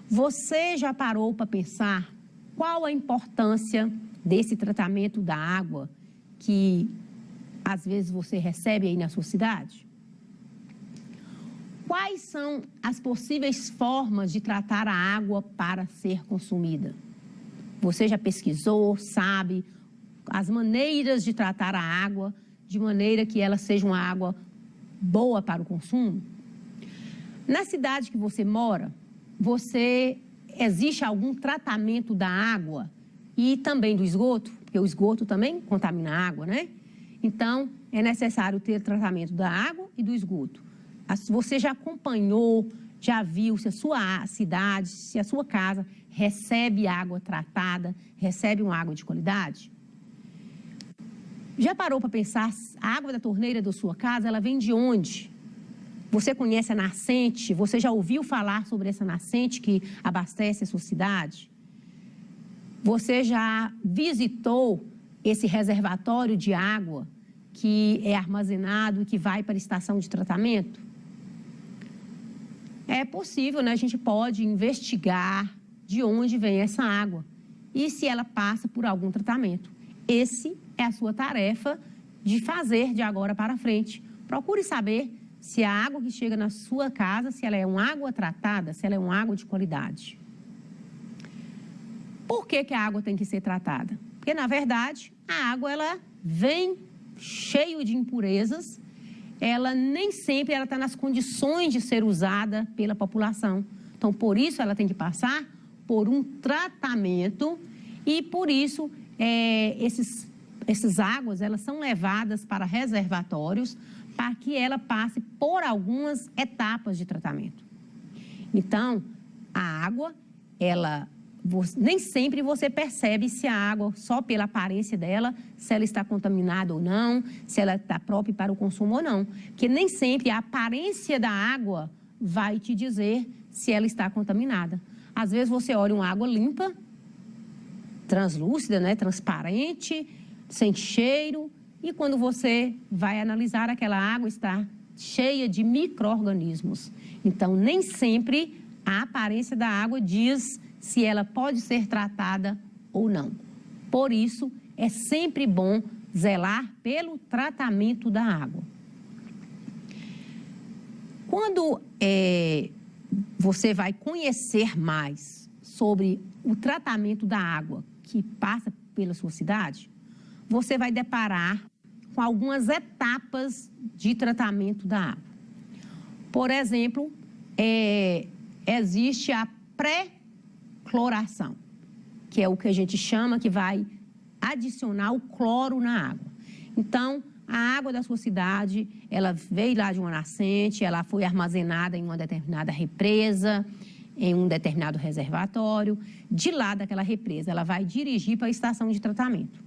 Você já parou para pensar qual a importância desse tratamento da água que às vezes você recebe aí na sua cidade? Quais são as possíveis formas de tratar a água para ser consumida? Você já pesquisou, sabe as maneiras de tratar a água de maneira que ela seja uma água boa para o consumo? Na cidade que você mora, existe algum tratamento da água e também do esgoto? Porque o esgoto também contamina a água, né? Então, é necessário ter tratamento da água e do esgoto. Você já acompanhou, já viu se a sua cidade, se a sua casa recebe água tratada, recebe uma água de qualidade? Já parou para pensar, a água da torneira da sua casa, ela vem de onde? Você conhece a nascente? Você já ouviu falar sobre essa nascente que abastece a sua cidade? Você já visitou esse reservatório de água que é armazenado e que vai para a estação de tratamento? É possível, né? A gente pode investigar de onde vem essa água e se ela passa por algum tratamento. Esse é a sua tarefa de fazer de agora para frente. Procure saber se a água que chega na sua casa, se ela é uma água tratada, se ela é uma água de qualidade. Por que a água tem que ser tratada? Porque, na verdade, a água ela vem cheio de impurezas, ela nem sempre está nas condições de ser usada pela população. Então, por isso, ela tem que passar por um tratamento e, por isso, essas águas elas são levadas para reservatórios para que ela passe por algumas etapas de tratamento. Então, a água, nem sempre você percebe se a água, só pela aparência dela, se ela está contaminada ou não, se ela está própria para o consumo ou não. Porque nem sempre a aparência da água vai te dizer se ela está contaminada. Às vezes você olha uma água limpa, translúcida, né, transparente, sem cheiro, e quando você vai analisar, aquela água está cheia de micro-organismos. Então, nem sempre a aparência da água diz se ela pode ser tratada ou não. Por isso, é sempre bom zelar pelo tratamento da água. Quando você vai conhecer mais sobre o tratamento da água que passa pela sua cidade, você vai deparar com algumas etapas de tratamento da água. Por exemplo, existe a pré-cloração, que é o que a gente chama que vai adicionar o cloro na água. Então, a água da sua cidade, ela veio lá de uma nascente, ela foi armazenada em uma determinada represa, em um determinado reservatório. De lá daquela represa, ela vai dirigir para a estação de tratamento.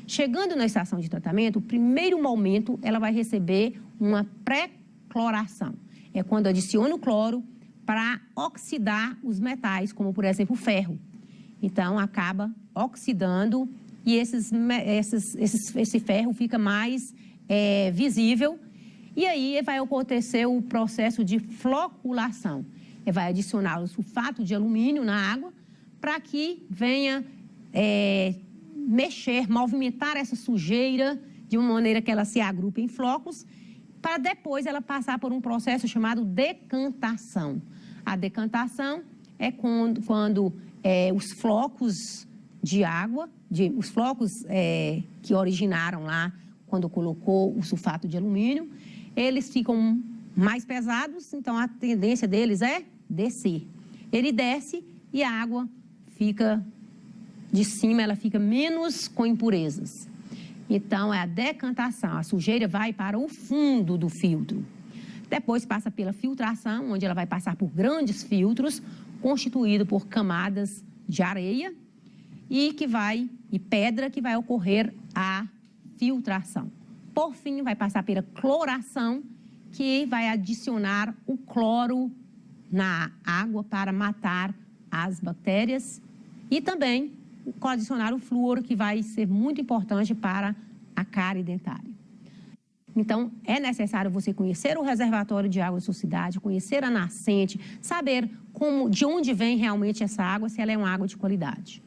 Chegando na estação de tratamento, o primeiro momento, ela vai receber uma pré-cloração. É quando adiciona o cloro para oxidar os metais, como, por exemplo, o ferro. Então, acaba oxidando e esse ferro fica mais visível. E aí vai acontecer o processo de floculação. Vai adicionar o sulfato de alumínio na água para que venha movimentar essa sujeira de uma maneira que ela se agrupe em flocos, para depois ela passar por um processo chamado decantação. A decantação é quando os flocos de água, os flocos que originaram lá quando colocou o sulfato de alumínio, eles ficam mais pesados, então a tendência deles é descer. Ele desce e a água fica de cima, ela fica menos com impurezas. Então, é a decantação, a sujeira vai para o fundo do filtro. Depois passa pela filtração, onde ela vai passar por grandes filtros, constituídos por camadas de areia e pedra, que vai ocorrer a filtração. Por fim, vai passar pela cloração, que vai adicionar o cloro na água para matar as bactérias e também adicionar o flúor, que vai ser muito importante para a cárie dentária. Então, é necessário você conhecer o reservatório de água da sua cidade, conhecer a nascente, saber de onde vem realmente essa água, se ela é uma água de qualidade.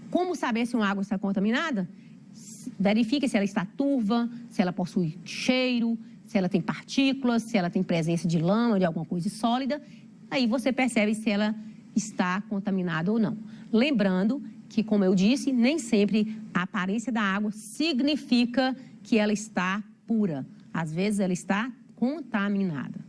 Como saber se uma água está contaminada? Verifique se ela está turva, se ela possui cheiro, se ela tem partículas, se ela tem presença de lama, de alguma coisa sólida. Aí você percebe se ela está contaminada ou não. Lembrando que, como eu disse, nem sempre a aparência da água significa que ela está pura. Às vezes ela está contaminada.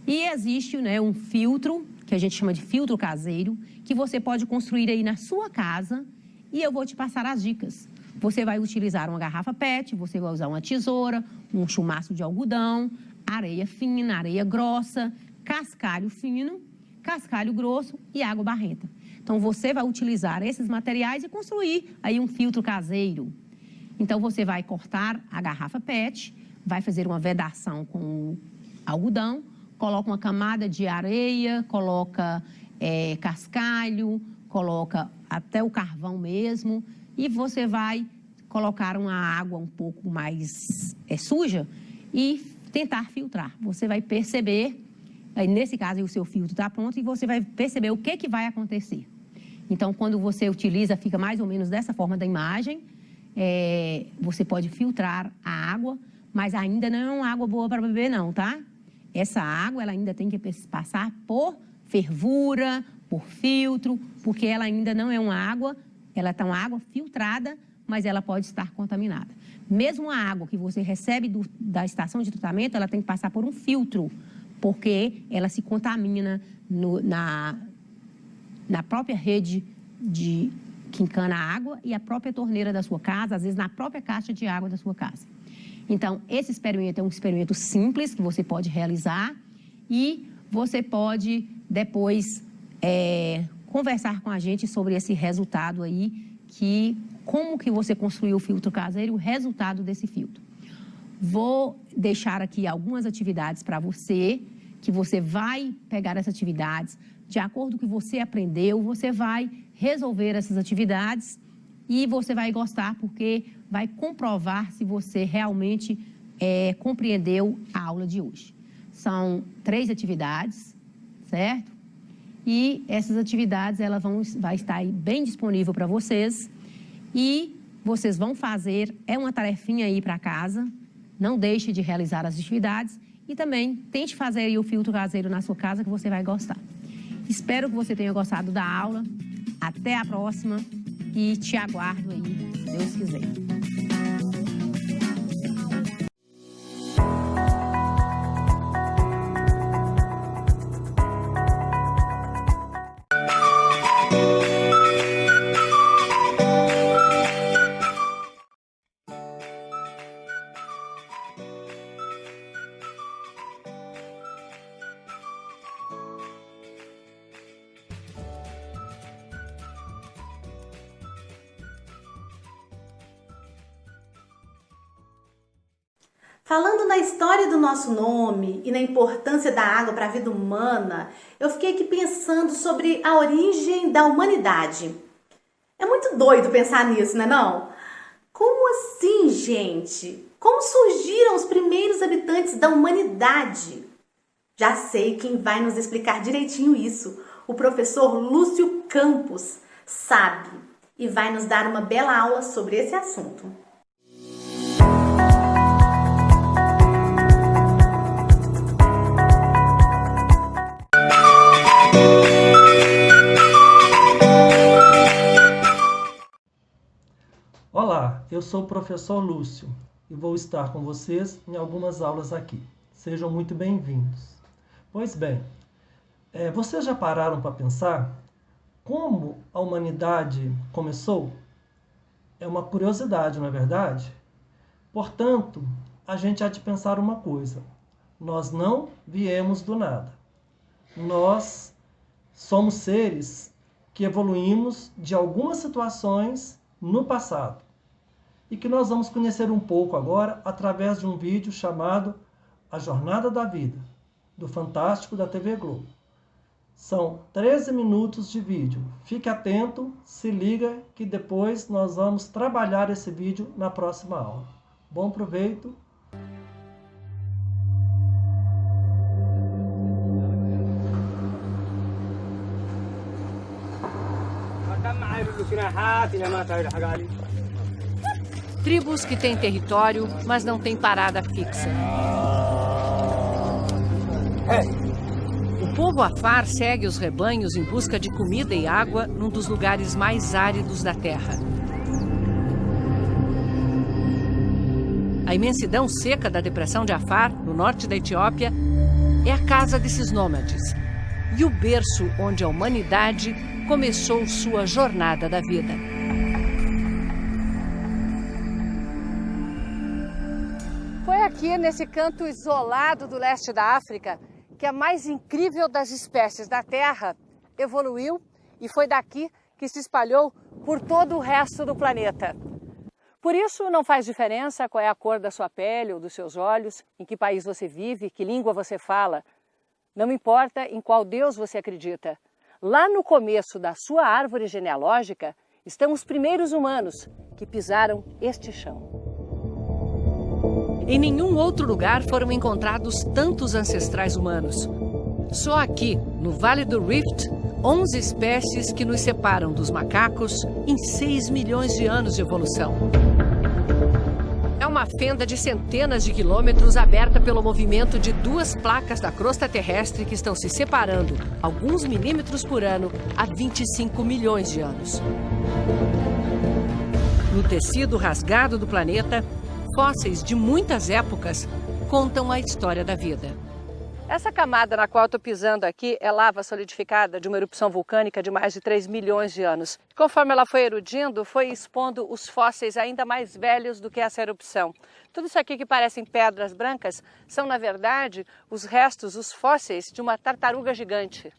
E existe, um filtro, que a gente chama de filtro caseiro, que você pode construir aí na sua casa, e eu vou te passar as dicas. Você vai utilizar uma garrafa PET, você vai usar uma tesoura, um chumaço de algodão, areia fina, areia grossa, cascalho fino, cascalho grosso e água barrenta. Então, você vai utilizar esses materiais e construir aí um filtro caseiro. Então, você vai cortar a garrafa PET, vai fazer uma vedação com algodão, coloca uma camada de areia, coloca cascalho, coloca até o carvão mesmo, e você vai colocar uma água um pouco mais suja e tentar filtrar. Você vai perceber, aí nesse caso o seu filtro está pronto, e você vai perceber o que vai acontecer. Então, quando você utiliza, fica mais ou menos dessa forma da imagem, você pode filtrar a água, mas ainda não é uma água boa para beber não, tá? Essa água, ela ainda tem que passar por fervura, por filtro, porque ela ainda não é uma água, ela está uma água filtrada, mas ela pode estar contaminada. Mesmo a água que você recebe da estação de tratamento, ela tem que passar por um filtro, porque ela se contamina na própria rede que encana a água e a própria torneira da sua casa, às vezes na própria caixa de água da sua casa. Então, esse experimento é um experimento simples que você pode realizar e você pode depois conversar com a gente sobre esse resultado aí, como que você construiu o filtro caseiro e o resultado desse filtro. Vou deixar aqui algumas atividades para você, que você vai pegar essas atividades, de acordo com o que você aprendeu, você vai resolver essas atividades e você vai gostar, porque vai comprovar se você realmente compreendeu a aula de hoje. São 3 atividades, certo? E essas atividades vai estar aí bem disponível para vocês e vocês vão fazer, é uma tarefinha aí para casa, não deixe de realizar as atividades e também tente fazer aí o filtro caseiro na sua casa que você vai gostar. Espero que você tenha gostado da aula, até a próxima e te aguardo aí, se Deus quiser. Falando na história do nosso nome e na importância da água para a vida humana, eu fiquei aqui pensando sobre a origem da humanidade. É muito doido pensar nisso, né não? Como assim, gente? Como surgiram os primeiros habitantes da humanidade? Já sei quem vai nos explicar direitinho isso. O professor Lúcio Campos sabe e vai nos dar uma bela aula sobre esse assunto. Olá, eu sou o professor Lúcio e vou estar com vocês em algumas aulas aqui. Sejam muito bem-vindos. Pois bem, vocês já pararam para pensar como a humanidade começou? É uma curiosidade, não é verdade? Portanto, a gente há de pensar uma coisa. Nós não viemos do nada. Nós somos seres que evoluímos de algumas situações no passado e que nós vamos conhecer um pouco agora através de um vídeo chamado A Jornada da Vida, do Fantástico da TV Globo. São 13 minutos de vídeo. Fique atento, se liga que depois nós vamos trabalhar esse vídeo na próxima aula. Bom proveito! Tribos que têm território, mas não têm parada fixa. O povo Afar segue os rebanhos em busca de comida e água num dos lugares mais áridos da terra. A imensidão seca da depressão de Afar, no norte da Etiópia, é a casa desses nômades e o berço onde a humanidade começou sua jornada da vida. Foi aqui, nesse canto isolado do leste da África, que a mais incrível das espécies da Terra evoluiu e foi daqui que se espalhou por todo o resto do planeta. Por isso, não faz diferença qual é a cor da sua pele ou dos seus olhos, em que país você vive, que língua você fala. Não importa em qual Deus você acredita. Lá no começo da sua árvore genealógica estão os primeiros humanos que pisaram este chão. Em nenhum outro lugar foram encontrados tantos ancestrais humanos. Só aqui, no Vale do Rift, 11 espécies que nos separam dos macacos em 6 milhões de anos de evolução. É uma uma fenda de centenas de quilômetros aberta pelo movimento de duas placas da crosta terrestre que estão se separando alguns milímetros por ano há 25 milhões de anos. No tecido rasgado do planeta, fósseis de muitas épocas contam a história da vida. Essa camada na qual eu estou pisando aqui é lava solidificada de uma erupção vulcânica de mais de 3 milhões de anos. Conforme ela foi erudindo, foi expondo os fósseis ainda mais velhos do que essa erupção. Tudo isso aqui que parecem pedras brancas são, na verdade, os restos, os fósseis de uma tartaruga gigante.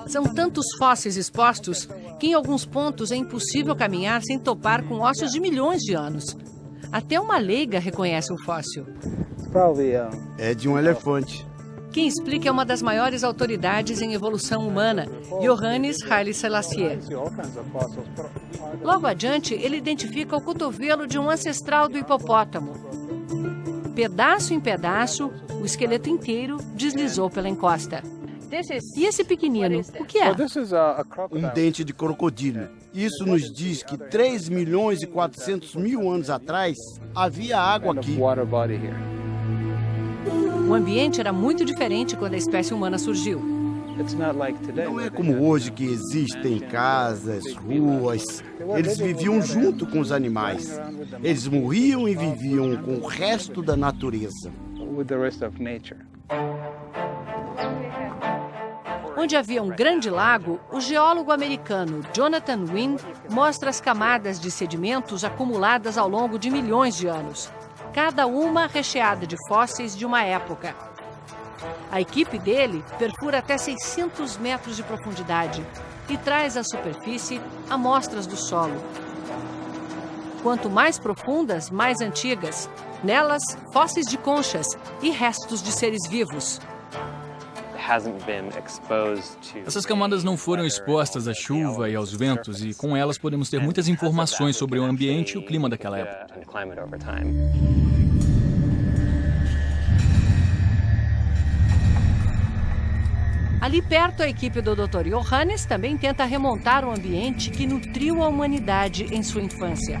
São tantos fósseis expostos que em alguns pontos é impossível caminhar sem topar com ossos de milhões de anos. Até uma leiga reconhece um fóssil. É de um elefante. Quem explica é uma das maiores autoridades em evolução humana, Johannes Haile Selassie. Logo adiante, ele identifica o cotovelo de um ancestral do hipopótamo. Pedaço em pedaço, o esqueleto inteiro deslizou pela encosta. E esse pequenino, o que é? Um dente de crocodilo. Isso nos diz que 3 milhões e 400 mil anos atrás havia água aqui. O ambiente era muito diferente quando a espécie humana surgiu. Não é como hoje que existem casas, ruas. Eles viviam junto com os animais. Eles morriam e viviam com o resto da natureza. Onde havia um grande lago, o geólogo americano Jonathan Wynn mostra as camadas de sedimentos acumuladas ao longo de milhões de anos, cada uma recheada de fósseis de uma época. A equipe dele perfura até 600 metros de profundidade e traz à superfície amostras do solo. Quanto mais profundas, mais antigas. Nelas, fósseis de conchas e restos de seres vivos. Essas camadas não foram expostas à chuva e aos ventos, e com elas podemos ter muitas informações sobre o ambiente e o clima daquela época. Ali perto, a equipe do Dr. Johannes também tenta remontar o ambiente que nutriu a humanidade em sua infância.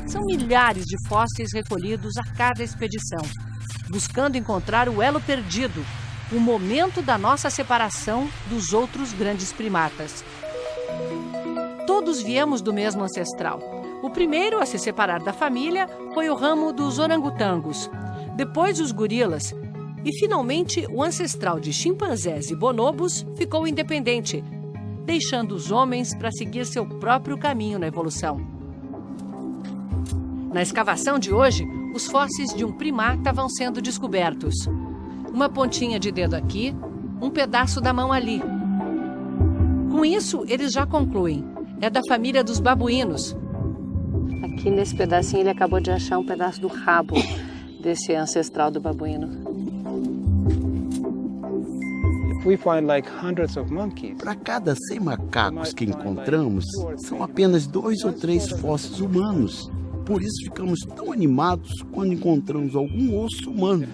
São milhares de fósseis recolhidos a cada expedição, buscando encontrar o elo perdido, o momento da nossa separação dos outros grandes primatas. Todos viemos do mesmo ancestral. O primeiro a se separar da família foi o ramo dos orangotangos, depois os gorilas, e finalmente o ancestral de chimpanzés e bonobos ficou independente, deixando os homens para seguir seu próprio caminho na evolução. Na escavação de hoje, os fósseis de um primata vão sendo descobertos. Uma pontinha de dedo aqui, um pedaço da mão ali. Com isso, eles já concluem. É da família dos babuínos. Aqui nesse pedacinho ele acabou de achar um pedaço do rabo desse ancestral do babuíno. Para cada 100 macacos que encontramos, são apenas 2 ou 3 fósseis humanos. Por isso ficamos tão animados quando encontramos algum osso humano.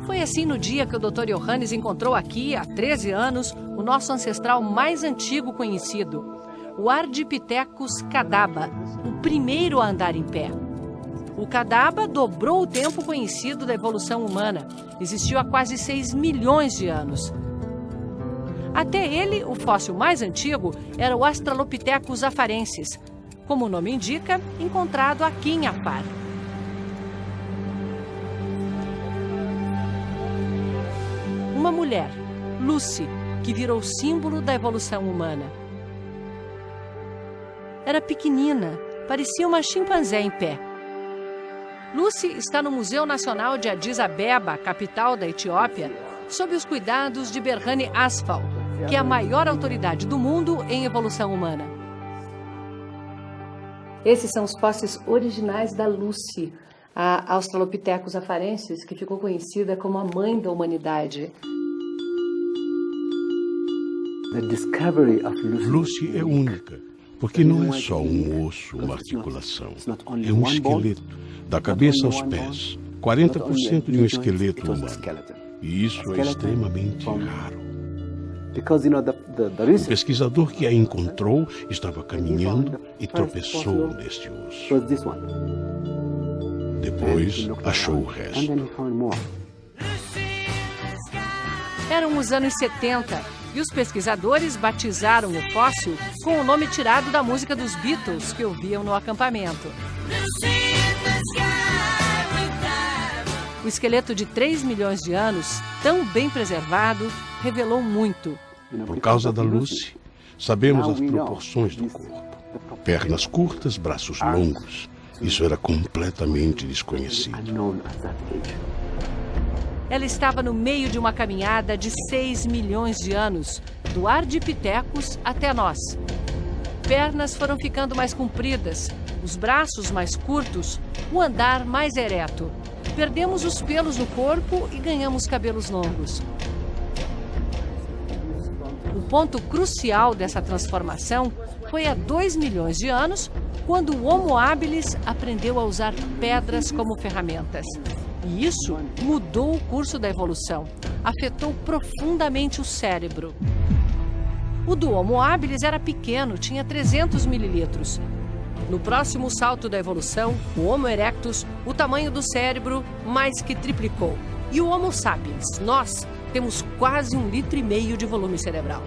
Foi assim no dia que o Dr. Johannes encontrou aqui, há 13 anos, o nosso ancestral mais antigo conhecido, o Ardipithecus cadaba, o primeiro a andar em pé. O cadaba dobrou o tempo conhecido da evolução humana. Existiu há quase 6 milhões de anos. Até ele, o fóssil mais antigo era o Australopithecus afarensis, como o nome indica, encontrado aqui em Apar. Uma mulher, Lucy, que virou símbolo da evolução humana. Era pequenina, parecia uma chimpanzé em pé. Lucy está no Museu Nacional de Addis Abeba, capital da Etiópia, sob os cuidados de Berhane Asfaw, que é a maior autoridade do mundo em evolução humana. Esses são os fósseis originais da Lucy, a Australopithecus afarensis, que ficou conhecida como a mãe da humanidade. Lucy é única, porque não é só um osso, uma articulação. É um esqueleto, da cabeça aos pés. 40% de um esqueleto humano. E isso é extremamente raro. O pesquisador que a encontrou estava caminhando e tropeçou neste osso. Depois achou o resto. Eram os anos 70 e os pesquisadores batizaram o fóssil com o nome tirado da música dos Beatles que ouviam no acampamento. O esqueleto de 3 milhões de anos, tão bem preservado, revelou muito. Por causa da Lucy, sabemos as proporções do corpo. Pernas curtas, braços longos. Isso era completamente desconhecido. Ela estava no meio de uma caminhada de 6 milhões de anos, do Ardipithecus até nós. Pernas foram ficando mais compridas, os braços mais curtos, o andar mais ereto. Perdemos os pelos no corpo e ganhamos cabelos longos. O ponto crucial dessa transformação foi há 2 milhões de anos, quando o Homo habilis aprendeu a usar pedras como ferramentas. E isso mudou o curso da evolução, afetou profundamente o cérebro. O do Homo habilis era pequeno, tinha 300 mililitros. No próximo salto da evolução, o Homo erectus, o tamanho do cérebro mais que triplicou. E o Homo sapiens, nós, temos quase 1,5 litro de volume cerebral.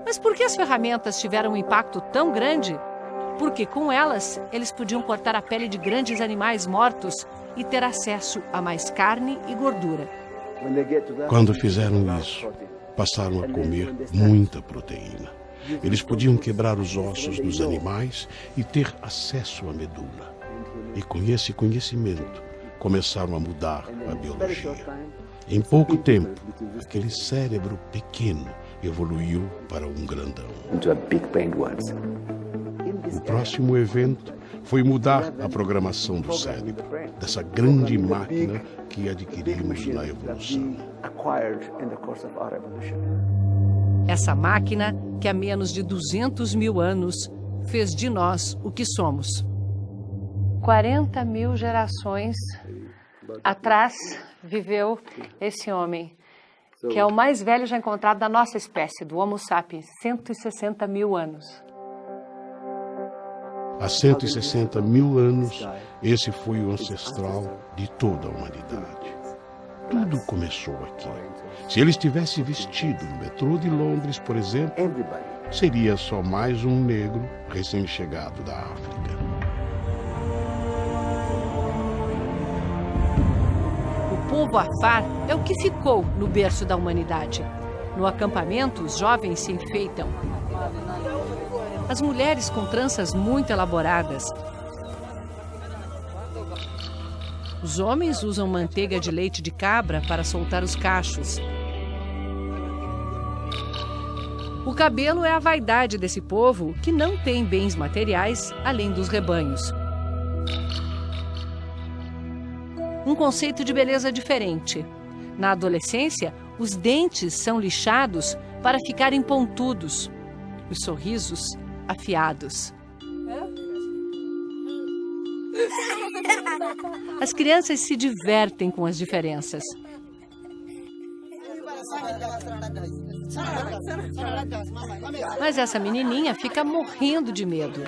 Mas por que as ferramentas tiveram um impacto tão grande? Porque com elas, eles podiam cortar a pele de grandes animais mortos e ter acesso a mais carne e gordura. Quando fizeram isso, passaram a comer muita proteína. Eles podiam quebrar os ossos dos animais e ter acesso à medula. E com esse conhecimento, começaram a mudar a biologia. Em pouco tempo, aquele cérebro pequeno evoluiu para um grandão. O próximo evento foi mudar a programação do cérebro, dessa grande máquina que adquirimos na evolução. Essa máquina, que há menos de 200 mil anos, fez de nós o que somos. 40 mil gerações atrás viveu esse homem, que é o mais velho já encontrado da nossa espécie, do Homo sapiens, 160 mil anos. Há 160 mil anos, esse foi o ancestral de toda a humanidade. Tudo começou aqui. Se ele estivesse vestido no metrô de Londres, por exemplo, seria só mais um negro recém-chegado da África. O povo Afar é o que ficou no berço da humanidade. No acampamento, os jovens se enfeitam. As mulheres com tranças muito elaboradas. Os homens usam manteiga de leite de cabra para soltar os cachos. O cabelo é a vaidade desse povo que não tem bens materiais além dos rebanhos. Um conceito de beleza diferente. Na adolescência, os dentes são lixados para ficarem pontudos, os sorrisos afiados. As crianças se divertem com as diferenças. Mas essa menininha fica morrendo de medo.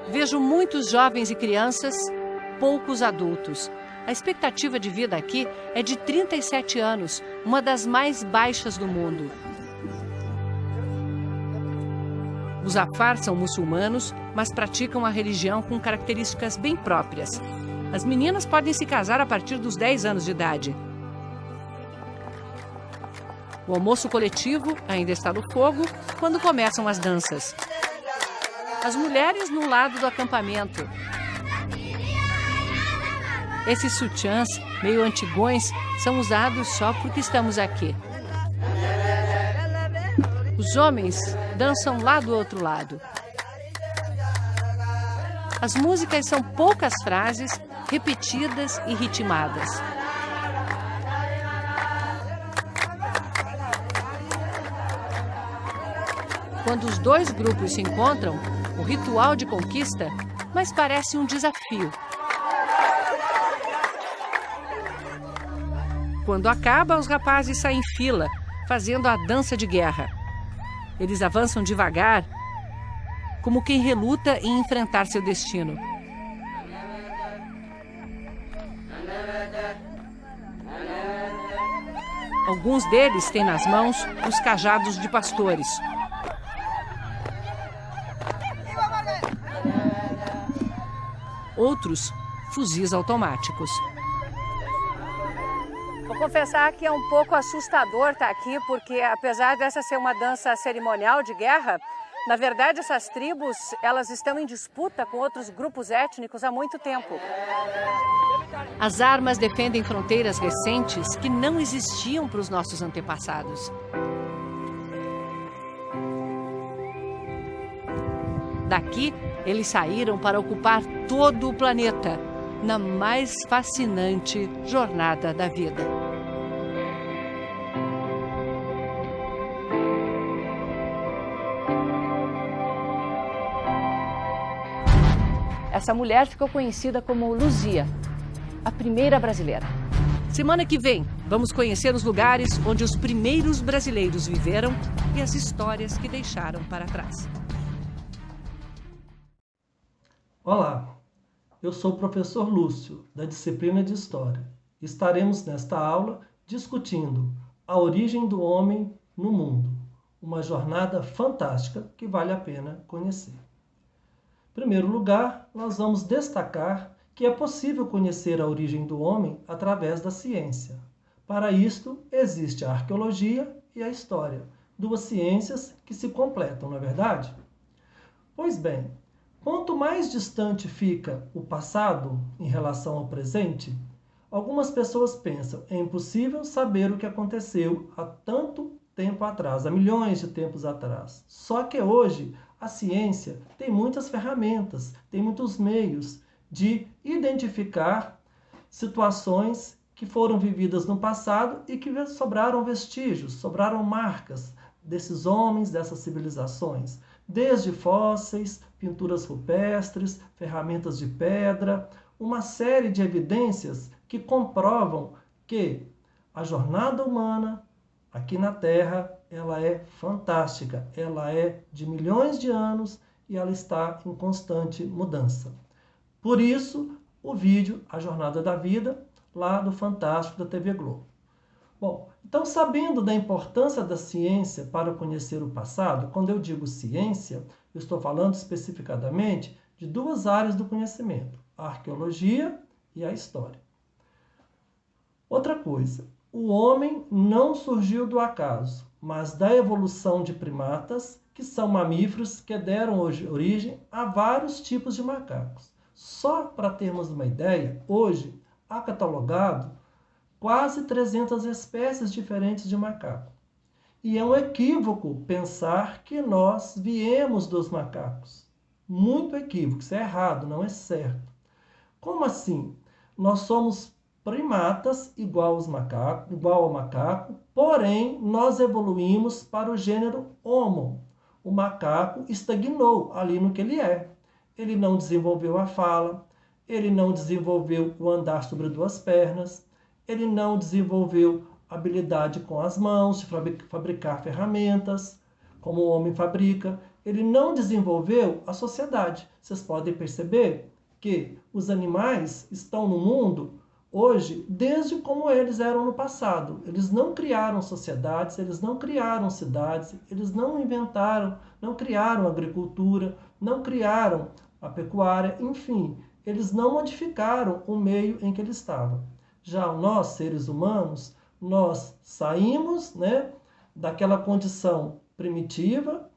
Vejo muitos jovens e crianças, poucos adultos. A expectativa de vida aqui é de 37 anos, uma das mais baixas do mundo. Os Afar são muçulmanos, mas praticam a religião com características bem próprias. As meninas podem se casar a partir dos 10 anos de idade. O almoço coletivo ainda está no fogo quando começam as danças. As mulheres no lado do acampamento. Esses sutiãs, meio antigões, são usados só porque estamos aqui. Os homens dançam lá do outro lado. As músicas são poucas frases, repetidas e ritmadas. Quando os dois grupos se encontram, o ritual de conquista, mas parece um desafio. Quando acaba, os rapazes saem em fila, fazendo a dança de guerra. Eles avançam devagar, como quem reluta em enfrentar seu destino. Alguns deles têm nas mãos os cajados de pastores. Outros, fuzis automáticos. Vou confessar que é um pouco assustador estar aqui, porque apesar dessa ser uma dança cerimonial de guerra, na verdade essas tribos, elas estão em disputa com outros grupos étnicos há muito tempo. As armas defendem fronteiras recentes que não existiam para os nossos antepassados. Daqui, eles saíram para ocupar todo o planeta, na mais fascinante jornada da vida. Essa mulher ficou conhecida como Luzia, a primeira brasileira. Semana que vem, vamos conhecer os lugares onde os primeiros brasileiros viveram e as histórias que deixaram para trás. Olá, eu sou o professor Lúcio, da disciplina de História. Estaremos nesta aula discutindo a origem do homem no mundo, uma jornada fantástica que vale a pena conhecer. Em primeiro lugar, nós vamos destacar que é possível conhecer a origem do homem através da ciência. Para isto, existe a arqueologia e a história, duas ciências que se completam, não é verdade? Pois bem, quanto mais distante fica o passado em relação ao presente, algumas pessoas pensam é impossível saber o que aconteceu há tanto tempo atrás, há milhões de tempos atrás. Só que hoje a ciência tem muitas ferramentas, tem muitos meios de identificar situações que foram vividas no passado e que sobraram vestígios, sobraram marcas desses homens, dessas civilizações, desde fósseis, pinturas rupestres, ferramentas de pedra, uma série de evidências que comprovam que a jornada humana aqui na Terra, ela é fantástica, ela é de milhões de anos e ela está em constante mudança. Por isso, o vídeo A Jornada da Vida, lá do Fantástico da TV Globo. Bom, então sabendo da importância da ciência para conhecer o passado, quando eu digo ciência, eu estou falando especificadamente de duas áreas do conhecimento, a arqueologia e a história. Outra coisa, o homem não surgiu do acaso, mas da evolução de primatas, que são mamíferos que deram hoje origem a vários tipos de macacos. Só para termos uma ideia, hoje há catalogado quase 300 espécies diferentes de macaco. E é um equívoco pensar que nós viemos dos macacos. Muito equívoco, isso é errado, não é certo. Como assim? Nós somos primatas igual ao macaco, porém nós evoluímos para o gênero Homo. O macaco estagnou ali no que ele é. Ele não desenvolveu a fala, ele não desenvolveu o andar sobre duas pernas, ele não desenvolveu habilidade com as mãos de fabricar ferramentas, como o homem fabrica. Ele não desenvolveu a sociedade. Vocês podem perceber que os animais estão no mundo hoje desde como eles eram no passado. Eles não criaram sociedades, eles não criaram cidades, eles não inventaram, não criaram agricultura, não criaram a pecuária, enfim, eles não modificaram o meio em que eles estavam. Já nós, seres humanos, nós saímos, daquela condição primitiva,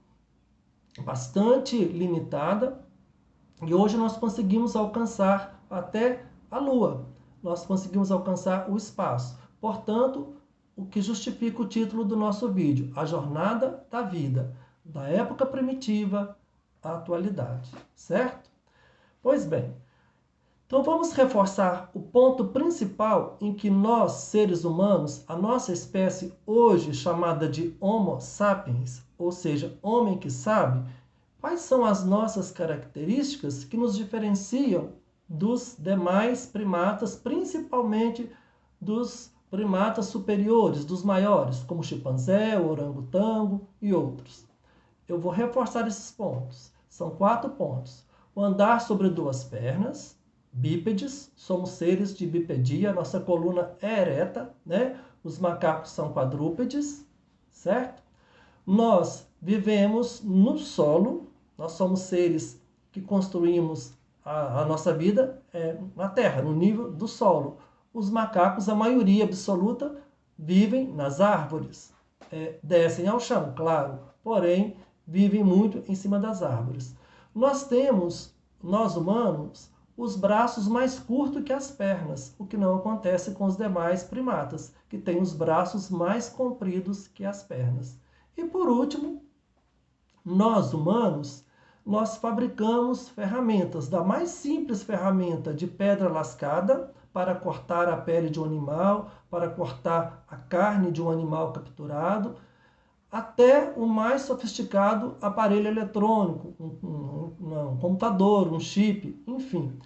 bastante limitada, e hoje nós conseguimos alcançar até a Lua. Nós conseguimos alcançar o espaço. Portanto, o que justifica o título do nosso vídeo, A Jornada da Vida, da época primitiva à atualidade, certo? Pois bem, então vamos reforçar o ponto principal em que nós, seres humanos, a nossa espécie hoje chamada de Homo sapiens, ou seja, homem que sabe, quais são as nossas características que nos diferenciam dos demais primatas, principalmente dos primatas superiores, dos maiores, como o chimpanzé, o orangotango e outros. Eu vou reforçar esses pontos. São 4 pontos. O andar sobre 2 pernas, bípedes, somos seres de bipedia, nossa coluna é ereta, né? Os macacos são quadrúpedes, certo? Nós vivemos no solo, nós somos seres que construímos a nossa vida na terra, no nível do solo. Os macacos, a maioria absoluta, vivem nas árvores. Descem ao chão, claro, porém vivem muito em cima das árvores. Nós temos, nós humanos, os braços mais curtos que as pernas, o que não acontece com os demais primatas, que têm os braços mais compridos que as pernas. E por último, nós humanos, nós fabricamos ferramentas, da mais simples ferramenta de pedra lascada, para cortar a pele de um animal, para cortar a carne de um animal capturado, até o mais sofisticado aparelho eletrônico, um computador, um chip, enfim.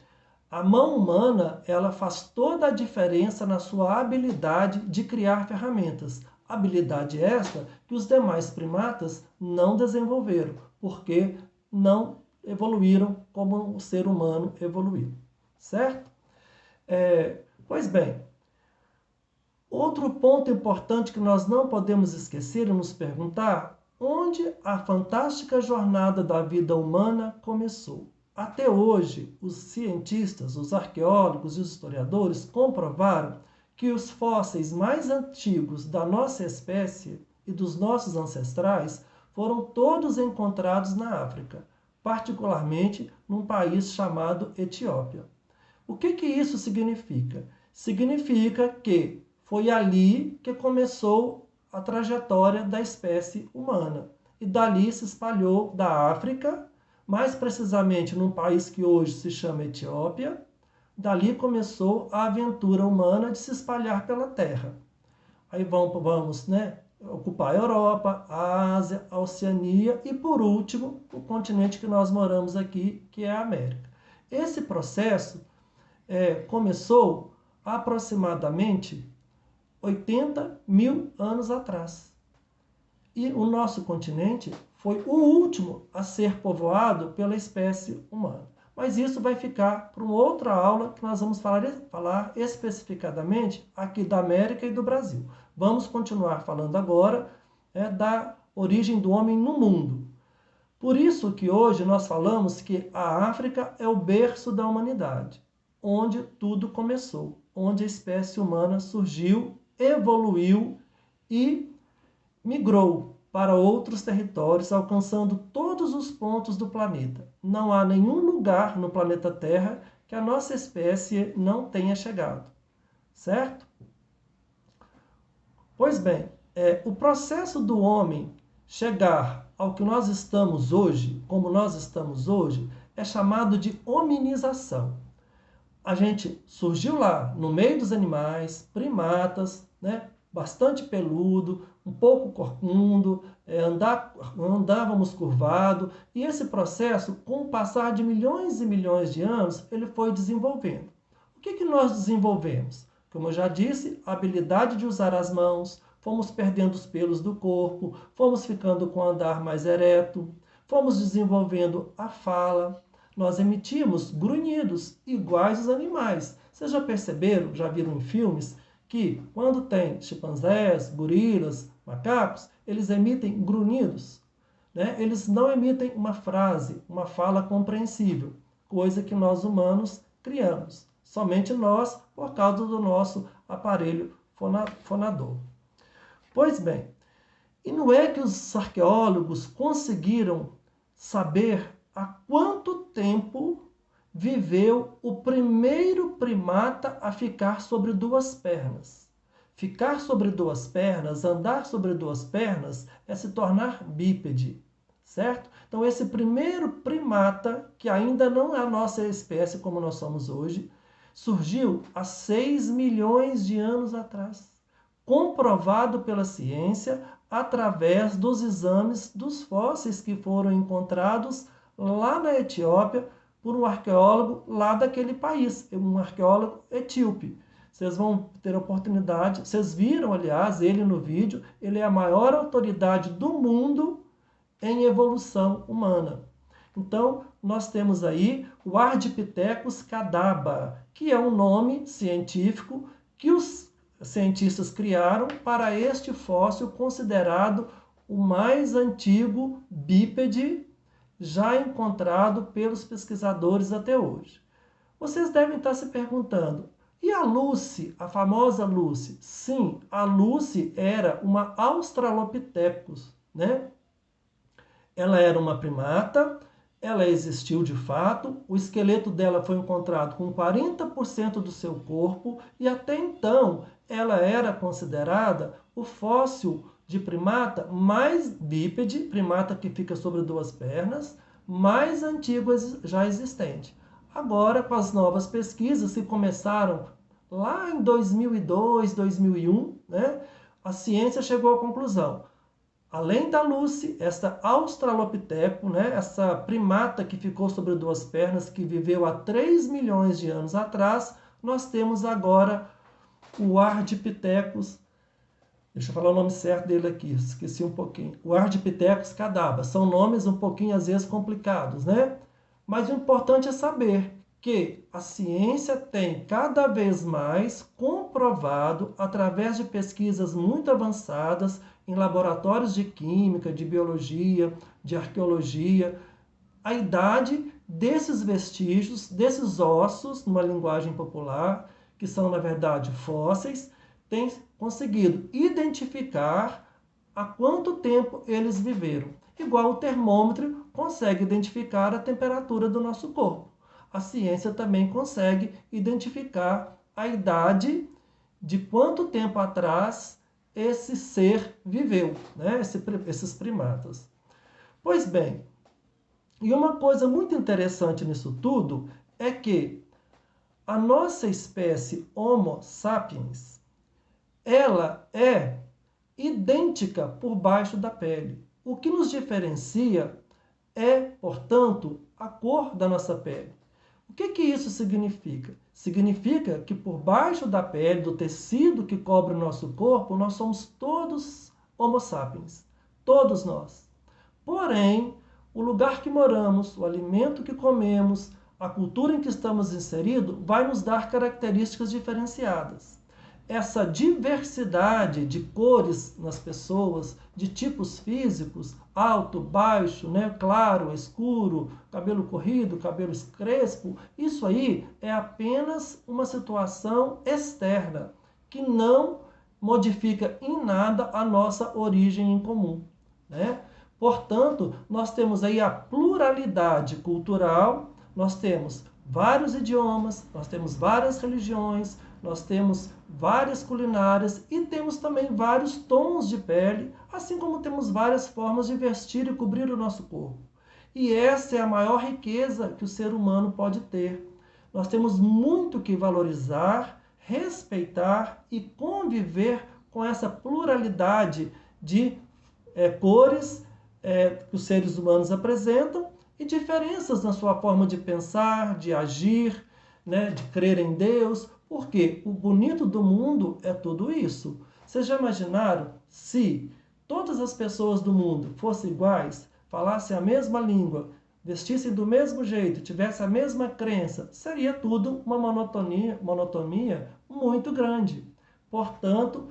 A mão humana, ela faz toda a diferença na sua habilidade de criar ferramentas. Habilidade esta que os demais primatas não desenvolveram, porque não evoluíram como o ser humano evoluiu, certo? Pois bem, outro ponto importante que nós não podemos esquecer é nos perguntar onde a fantástica jornada da vida humana começou. Até hoje, os cientistas, os arqueólogos e os historiadores comprovaram que os fósseis mais antigos da nossa espécie e dos nossos ancestrais foram todos encontrados na África, particularmente num país chamado Etiópia. O que isso significa? Significa que foi ali que começou a trajetória da espécie humana. E dali se espalhou da África, mais precisamente num país que hoje se chama Etiópia. Dali começou a aventura humana de se espalhar pela Terra. Aí vamos ocupar a Europa, a Ásia, a Oceania e, por último, o continente que nós moramos aqui, que é a América. Esse processo começou aproximadamente 80 mil anos atrás. E o nosso continente foi o último a ser povoado pela espécie humana. Mas isso vai ficar para uma outra aula que nós vamos falar especificadamente aqui da América e do Brasil. Vamos continuar falando agora da origem do homem no mundo. Por isso que hoje nós falamos que a África é o berço da humanidade, onde tudo começou, onde a espécie humana surgiu, evoluiu e migrou para outros territórios, alcançando todos os pontos do planeta. Não há nenhum lugar no planeta Terra que a nossa espécie não tenha chegado, certo? Pois bem, o processo do homem chegar ao que nós estamos hoje, como nós estamos hoje, é chamado de hominização. A gente surgiu lá, no meio dos animais, primatas, bastante peludo, um pouco corcundo, andávamos curvado, e esse processo, com o passar de milhões e milhões de anos, ele foi desenvolvendo. O que nós desenvolvemos? Como eu já disse, a habilidade de usar as mãos, fomos perdendo os pelos do corpo, fomos ficando com o andar mais ereto, fomos desenvolvendo a fala, nós emitimos grunhidos iguais aos animais. Vocês já perceberam, já viram em filmes, que quando tem chimpanzés, gorilas, macacos, eles emitem grunhidos, Eles não emitem uma frase, uma fala compreensível, coisa que nós humanos criamos, somente nós, por causa do nosso aparelho fonador. Pois bem, e não é que os arqueólogos conseguiram saber há quanto tempo viveu o primeiro primata a ficar sobre 2 pernas. Ficar sobre 2 pernas, andar sobre 2 pernas, é se tornar bípede, certo? Então, esse primeiro primata, que ainda não é a nossa espécie como nós somos hoje, surgiu há 6 milhões de anos atrás, comprovado pela ciência através dos exames dos fósseis que foram encontrados lá na Etiópia, por um arqueólogo lá daquele país, um arqueólogo etíope. vocês vão ter a oportunidade, vocês viram, aliás, ele no vídeo, ele é a maior autoridade do mundo em evolução humana. Então, nós temos aí o Ardipithecus cadaba, que é um nome científico que os cientistas criaram para este fóssil considerado o mais antigo bípede já encontrado pelos pesquisadores até hoje. Vocês devem estar se perguntando, e a Lucy, a famosa Lucy? Sim, a Lucy era uma Australopithecus, né? Ela era uma primata, ela existiu de fato, o esqueleto dela foi encontrado com 40% do seu corpo e até então ela era considerada o fóssil de primata mais bípede, primata que fica sobre duas pernas, mais antigo já existente. Agora, com as novas pesquisas que começaram lá em 2002, 2001, né, a ciência chegou à conclusão. Além da Lucy, essa Australopithecus, né, essa primata que ficou sobre duas pernas, que viveu há 3 milhões de anos atrás, nós temos agora o Ardipithecus. Deixa eu falar o nome certo dele aqui, esqueci um pouquinho. O Ardipithecus cadaba. São nomes um pouquinho, às vezes, complicados, né? Mas o importante é saber que a ciência tem cada vez mais comprovado, através de pesquisas muito avançadas, em laboratórios de química, de biologia, de arqueologia, a idade desses vestígios, desses ossos, numa linguagem popular, que são, na verdade, fósseis, tem conseguido identificar há quanto tempo eles viveram. Igual o termômetro consegue identificar a temperatura do nosso corpo. A ciência também consegue identificar a idade de quanto tempo atrás esse ser viveu, né? Esses primatas. Pois bem, e uma coisa muito interessante nisso tudo é que a nossa espécie Homo sapiens, ela é idêntica por baixo da pele. O que nos diferencia é, portanto, a cor da nossa pele. O que isso significa? Significa que por baixo da pele, do tecido que cobre o nosso corpo, nós somos todos Homo sapiens. Todos nós. Porém, o lugar que moramos, o alimento que comemos, a cultura em que estamos inseridos, vai nos dar características diferenciadas. Essa diversidade de cores nas pessoas, de tipos físicos, alto, baixo, né, claro, escuro, cabelo corrido, cabelo crespo, isso aí é apenas uma situação externa, que não modifica em nada a nossa origem em comum, né? Portanto, nós temos aí a pluralidade cultural, nós temos vários idiomas, nós temos várias religiões, nós temos várias culinárias e temos também vários tons de pele, assim como temos várias formas de vestir e cobrir o nosso corpo. E essa é a maior riqueza que o ser humano pode ter. Nós temos muito que valorizar, respeitar e conviver com essa pluralidade de cores que os seres humanos apresentam e diferenças na sua forma de pensar, de agir, né, de crer em Deus, porque o bonito do mundo é tudo isso. Vocês já imaginaram se todas as pessoas do mundo fossem iguais, falassem a mesma língua, vestissem do mesmo jeito, tivessem a mesma crença? Seria tudo uma monotonia muito grande. Portanto,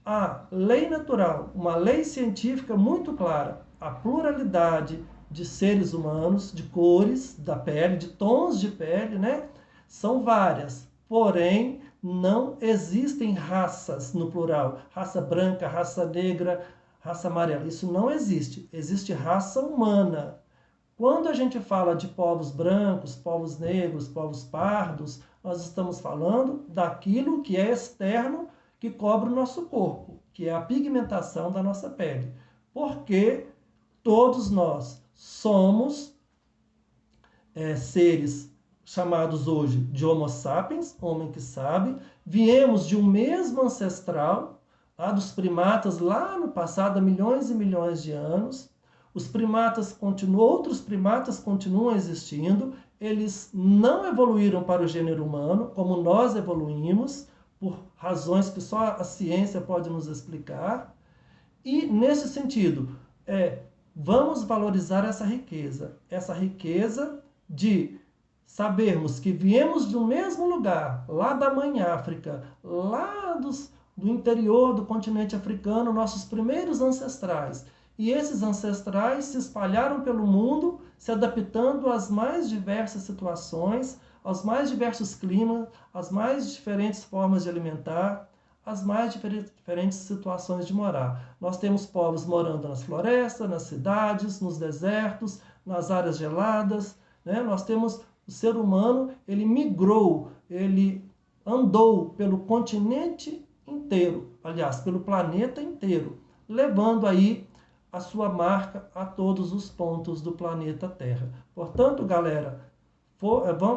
a lei natural, uma lei científica muito clara, a pluralidade de seres humanos, de cores da pele, de tons de pele, né? São várias, porém não existem raças no plural. Raça branca, raça negra, raça amarela. Isso não existe. Existe raça humana. Quando a gente fala de povos brancos, povos negros, povos pardos, nós estamos falando daquilo que é externo, que cobre o nosso corpo, que é a pigmentação da nossa pele. Porque todos nós somos seres chamados hoje de Homo sapiens, homem que sabe, viemos de um mesmo ancestral, lá dos primatas, lá no passado, há milhões e milhões de anos. Os primatas outros primatas continuam existindo, eles não evoluíram para o gênero humano, como nós evoluímos, por razões que só a ciência pode nos explicar. E, nesse sentido, vamos valorizar essa riqueza de sabermos que viemos do mesmo lugar, lá da Mãe África, lá do interior do continente africano, nossos primeiros ancestrais. E esses ancestrais se espalharam pelo mundo, se adaptando às mais diversas situações, aos mais diversos climas, às mais diferentes formas de alimentar, às mais diferentes situações de morar. Nós temos povos morando nas florestas, nas cidades, nos desertos, nas áreas geladas, né? Nós temos o ser humano, ele migrou, ele andou pelo continente inteiro, aliás, pelo planeta inteiro, levando aí a sua marca a todos os pontos do planeta Terra. Portanto, galera,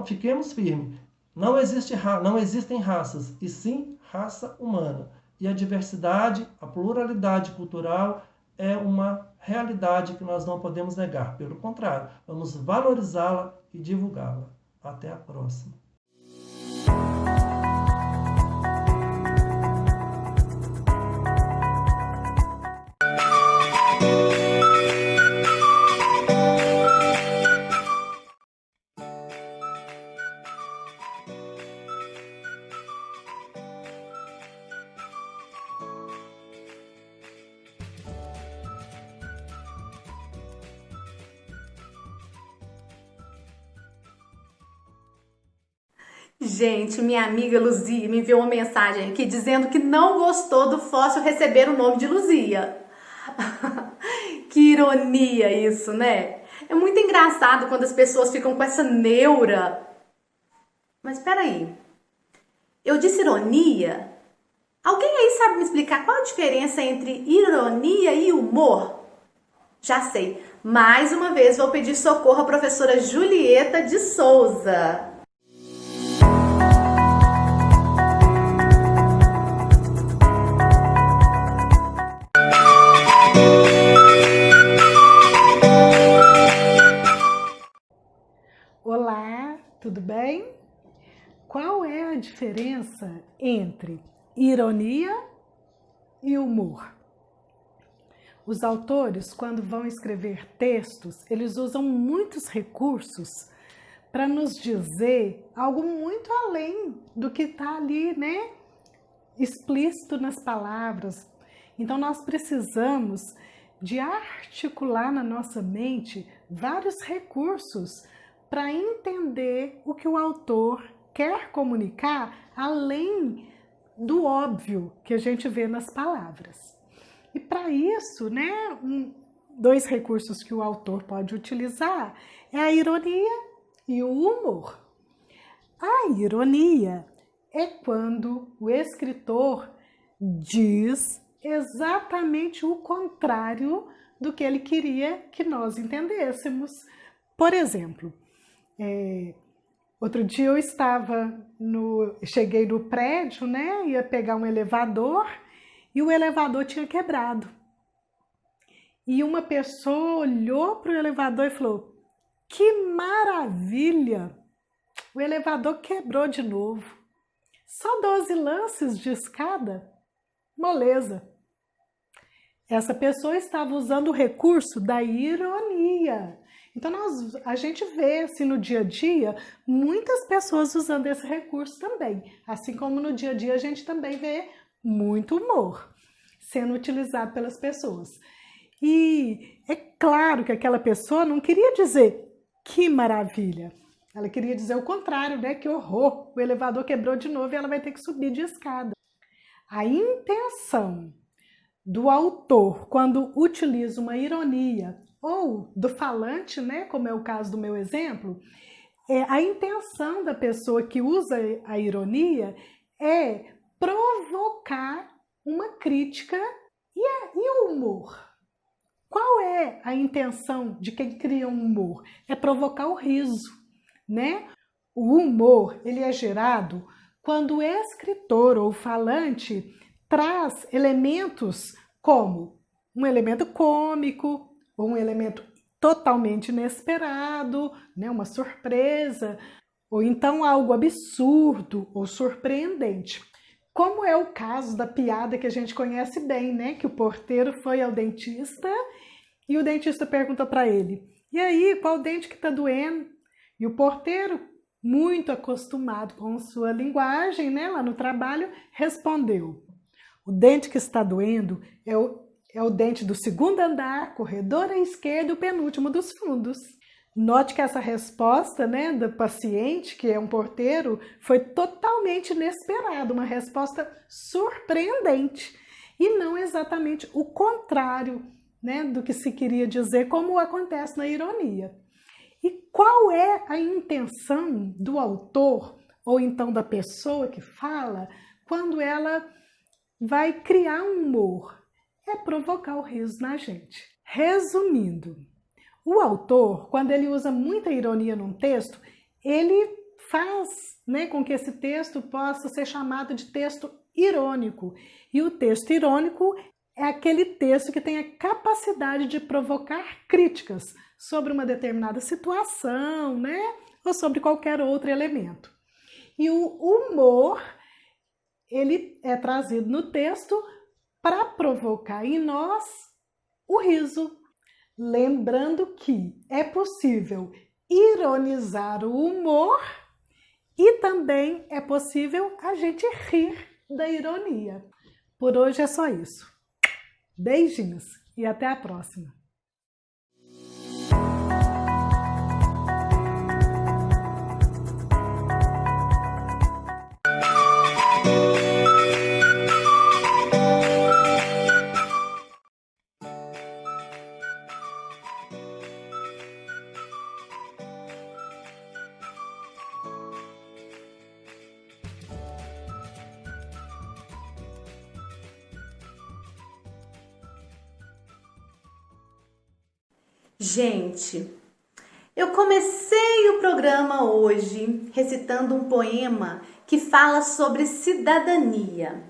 fiquemos firmes. Não existem raças, e sim raça humana. E a diversidade, a pluralidade cultural é uma realidade que nós não podemos negar. Pelo contrário, vamos valorizá-la e divulgá-la. Até a próxima. Gente, minha amiga Luzia me enviou uma mensagem aqui dizendo que não gostou do fóssil receber o nome de Luzia. Que ironia isso, né? É muito engraçado quando as pessoas ficam com essa neura. Mas peraí, eu disse ironia? Alguém aí sabe me explicar qual a diferença entre ironia e humor? Já sei, mais uma vez vou pedir socorro à professora Julieta de Souza. Olá, tudo bem? Qual é a diferença entre ironia e humor? Os autores, quando vão escrever textos, eles usam muitos recursos para nos dizer algo muito além do que está ali, né? Explícito nas palavras. Então, nós precisamos de articular na nossa mente vários recursos para entender o que o autor quer comunicar além do óbvio que a gente vê nas palavras. E para isso, né, dois recursos que o autor pode utilizar é a ironia e o humor. A ironia é quando o escritor diz exatamente o contrário do que ele queria que nós entendêssemos. Por exemplo, outro dia eu cheguei no prédio, né, ia pegar um elevador e o elevador tinha quebrado. E uma pessoa olhou para o elevador e falou: que maravilha! O elevador quebrou de novo. Só 12 lances de escada? Moleza. Essa pessoa estava usando o recurso da ironia. Então, a gente vê assim, no dia a dia muitas pessoas usando esse recurso também. Assim como no dia a dia a gente também vê muito humor sendo utilizado pelas pessoas. E é claro que aquela pessoa não queria dizer que maravilha. Ela queria dizer o contrário, né? Que horror, o elevador quebrou de novo e ela vai ter que subir de escada. A intenção do autor, quando utiliza uma ironia, ou do falante, né, como é o caso do meu exemplo, a intenção da pessoa que usa a ironia é provocar uma crítica e o humor. Qual é a intenção de quem cria um humor? É provocar o riso, né? O humor, ele é gerado quando o escritor ou falante traz elementos como um elemento cômico, ou um elemento totalmente inesperado, né? Uma surpresa, ou então algo absurdo ou surpreendente. como é o caso da piada que a gente conhece bem, né? Que o porteiro foi ao dentista e o dentista pergunta para ele: e aí, qual dente que tá doendo? E o porteiro, muito acostumado com sua linguagem, né, lá no trabalho, respondeu: o dente que está doendo é o dente do segundo andar, corredor à esquerda, o penúltimo dos fundos. Note que essa resposta, né, do paciente, que é um porteiro, foi totalmente inesperada, uma resposta surpreendente e não exatamente o contrário, né, do que se queria dizer, como acontece na ironia. E qual é a intenção do autor ou então da pessoa que fala quando ela vai criar um humor? É provocar o riso na gente. Resumindo, o autor, quando ele usa muita ironia num texto, ele faz, né, com que esse texto possa ser chamado de texto irônico. E o texto irônico é aquele texto que tem a capacidade de provocar críticas sobre uma determinada situação, né, ou sobre qualquer outro elemento. E o humor, ele é trazido no texto para provocar em nós o riso. Lembrando que é possível ironizar o humor e também é possível a gente rir da ironia. Por hoje é só isso. Beijinhos e até a próxima! Gente, eu comecei o programa hoje recitando um poema que fala sobre cidadania.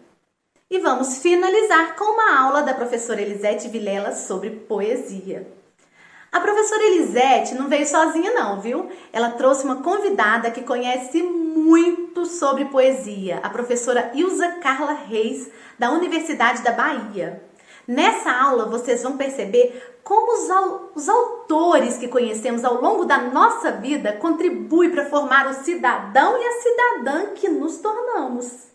E vamos finalizar com uma aula da professora Elisete Vilela sobre poesia. A professora Elisete não veio sozinha não, viu? Ela trouxe uma convidada que conhece muito sobre poesia, a professora Ilza Carla Reis, da Universidade da Bahia. Nessa aula vocês vão perceber como os autores que conhecemos ao longo da nossa vida contribuem para formar o cidadão e a cidadã que nos tornamos.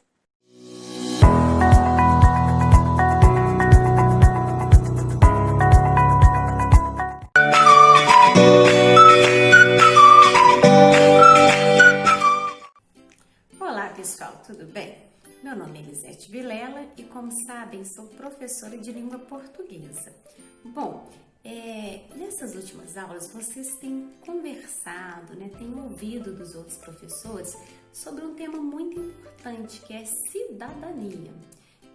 Olá pessoal, tudo bem? Meu nome é Elisete Vilela e, como sabem, sou professora de língua portuguesa. Bom, nessas últimas aulas vocês têm conversado, né, têm ouvido dos outros professores sobre um tema muito importante que é cidadania.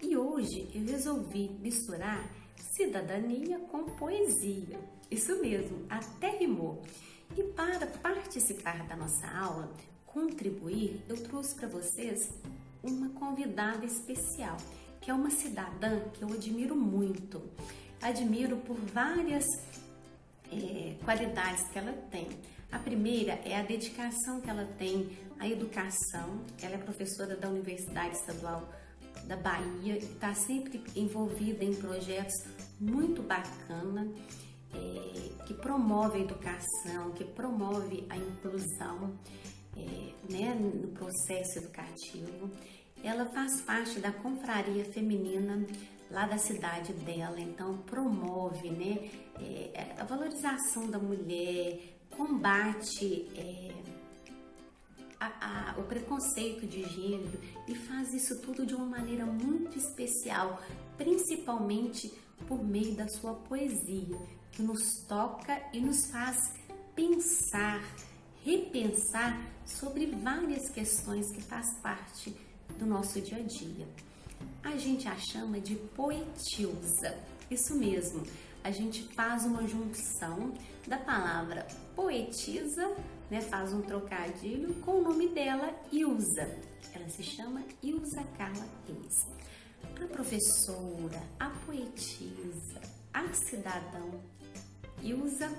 E hoje eu resolvi misturar cidadania com poesia. Isso mesmo, até rimou. E para participar da nossa aula, contribuir, eu trouxe para vocês uma convidada especial, que é uma cidadã que eu admiro muito. Admiro por várias qualidades que ela tem. A primeira é a dedicação que ela tem à educação. Ela é professora da Universidade Estadual da Bahia e está sempre envolvida em projetos muito bacanas, que promove a educação, que promove a inclusão, né, no processo educativo. Ela faz parte da confraria feminina lá da cidade dela, então promove, né, a valorização da mulher, combate o preconceito de gênero e faz isso tudo de uma maneira muito especial, principalmente por meio da sua poesia, que nos toca e nos faz pensar, repensar sobre várias questões que faz parte do nosso dia a dia. A gente a chama de poetisa, isso mesmo, a gente faz uma junção da palavra poetisa, né, faz um trocadilho com o nome dela, Ilza. Ela se chama Ilza Carla Reis. A professora, a poetisa, a cidadã Ilza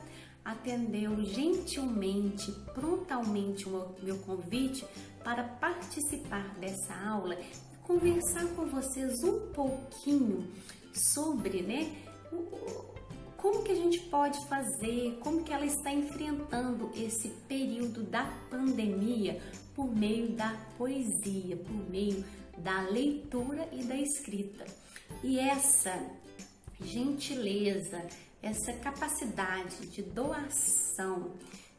atendeu gentilmente, prontamente o meu convite para participar dessa aula e conversar com vocês um pouquinho sobre, né, como que a gente pode fazer, como que ela está enfrentando esse período da pandemia por meio da poesia, por meio da leitura e da escrita. E essa gentileza, essa capacidade de doação,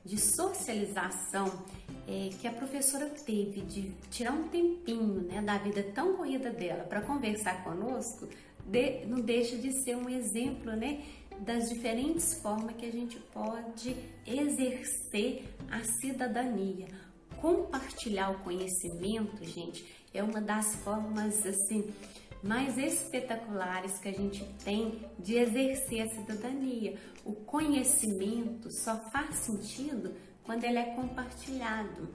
de socialização que a professora teve, de tirar um tempinho, né, da vida tão corrida dela para conversar conosco, não deixa de ser um exemplo, né, das diferentes formas que a gente pode exercer a cidadania. Compartilhar o conhecimento, gente, é uma das formas assim mais espetaculares que a gente tem de exercer a cidadania. O conhecimento só faz sentido quando ele é compartilhado.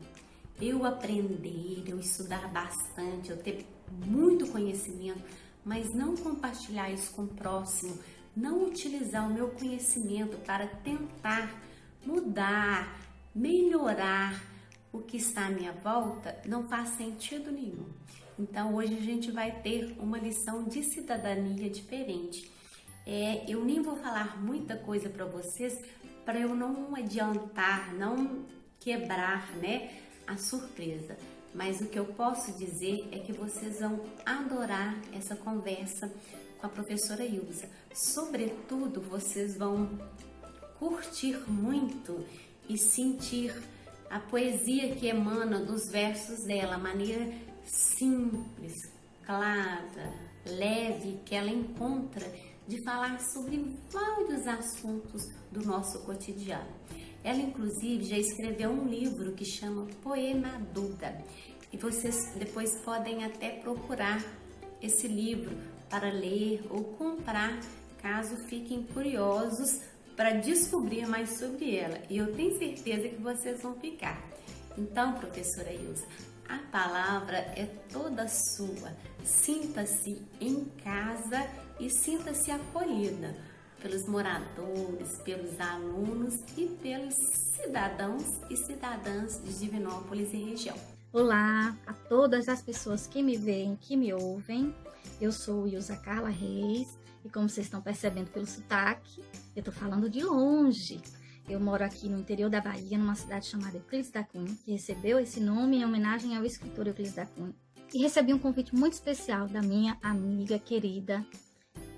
Eu aprender, eu estudar bastante, eu ter muito conhecimento, mas não compartilhar isso com o próximo, não utilizar o meu conhecimento para tentar mudar, melhorar o que está à minha volta, não faz sentido nenhum. Então hoje a gente vai ter uma lição de cidadania diferente. Eu nem vou falar muita coisa para vocês, para eu não adiantar, não quebrar, né, a surpresa. Mas o que eu posso dizer é que vocês vão adorar essa conversa com a professora Ilza. Sobretudo, vocês vão curtir muito e sentir a poesia que emana dos versos dela, a maneira simples, clara, leve que ela encontra de falar sobre vários assuntos do nosso cotidiano. Ela, inclusive, já escreveu um livro que chama Poema Duda. E vocês depois podem até procurar esse livro para ler ou comprar, caso fiquem curiosos para descobrir mais sobre ela. E eu tenho certeza que vocês vão ficar. Então, professora Ilza, a palavra é toda sua. Sinta-se em casa e sinta-se acolhida pelos moradores, pelos alunos e pelos cidadãos e cidadãs de Divinópolis e região. Olá a todas as pessoas que me veem, que me ouvem. Eu sou Ilza Carla Reis e, como vocês estão percebendo pelo sotaque, eu estou falando de longe. Eu moro aqui no interior da Bahia, numa cidade chamada Euclides da Cunha, que recebeu esse nome em homenagem ao escritor Euclides da Cunha. E recebi um convite muito especial da minha amiga querida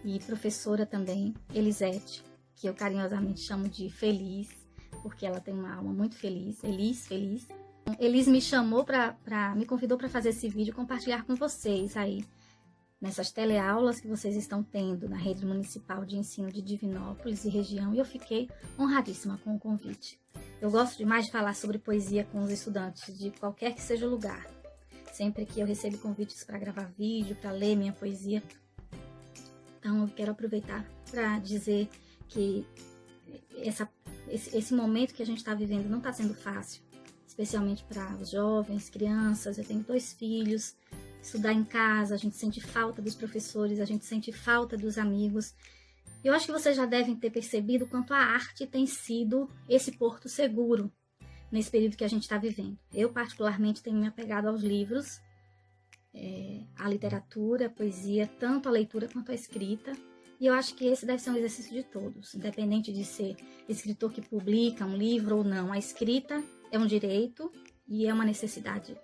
e professora também, Elisete, que eu carinhosamente chamo de Feliz, porque ela tem uma alma muito feliz, Elis Feliz. Elis me chamou me convidou para fazer esse vídeo e compartilhar com vocês aí, nessas teleaulas que vocês estão tendo na Rede Municipal de Ensino de Divinópolis e região, e eu fiquei honradíssima com o convite. Eu gosto demais de falar sobre poesia com os estudantes, de qualquer que seja o lugar. Sempre que eu recebo convites para gravar vídeo, para ler minha poesia. Então eu quero aproveitar para dizer que esse momento que a gente está vivendo não está sendo fácil, especialmente para os jovens, crianças. Eu tenho 2 filhos. Estudar em casa, a gente sente falta dos professores, a gente sente falta dos amigos. Eu acho que vocês já devem ter percebido quanto a arte tem sido esse porto seguro nesse período que a gente está vivendo. Eu, particularmente, tenho me apegado aos livros, à literatura, à poesia, tanto a leitura quanto a escrita. E eu acho que esse deve ser um exercício de todos, independente de ser escritor que publica um livro ou não. A escrita é um direito e é uma necessidade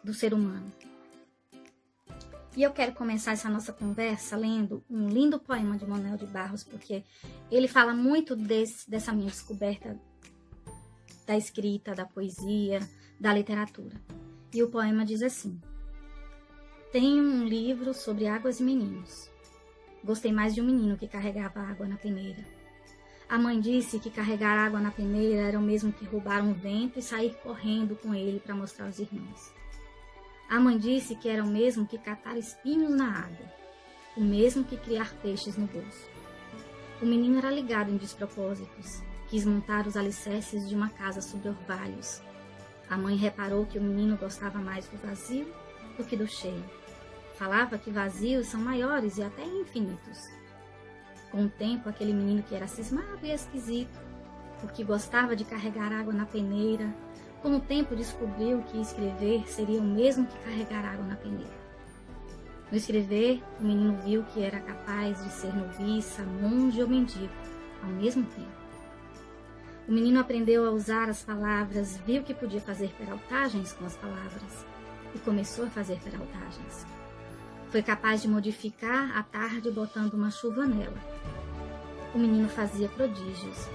do ser humano. E eu quero começar essa nossa conversa lendo um lindo poema de Manuel de Barros, porque ele fala muito dessa minha descoberta da escrita, da poesia, da literatura. E o poema diz assim: tenho um livro sobre águas e meninos. Gostei mais de um menino que carregava água na peneira. A mãe disse que carregar água na peneira era o mesmo que roubar um vento e sair correndo com ele para mostrar aos irmãos. A mãe disse que era o mesmo que catar espinhos na água, o mesmo que criar peixes no bolso. O menino era ligado em despropósitos, quis montar os alicerces de uma casa sobre orvalhos. A mãe reparou que o menino gostava mais do vazio do que do cheio. Falava que vazios são maiores e até infinitos. Com o tempo, aquele menino que era cismado e esquisito, porque gostava de carregar água na peneira, com o tempo descobriu que escrever seria o mesmo que carregar água na peneira. No escrever, o menino viu que era capaz de ser noviça, monge ou mendigo, ao mesmo tempo. O menino aprendeu a usar as palavras, viu que podia fazer peraltagens com as palavras e começou a fazer peraltagens. Foi capaz de modificar a tarde botando uma chuva nela. O menino fazia prodígios,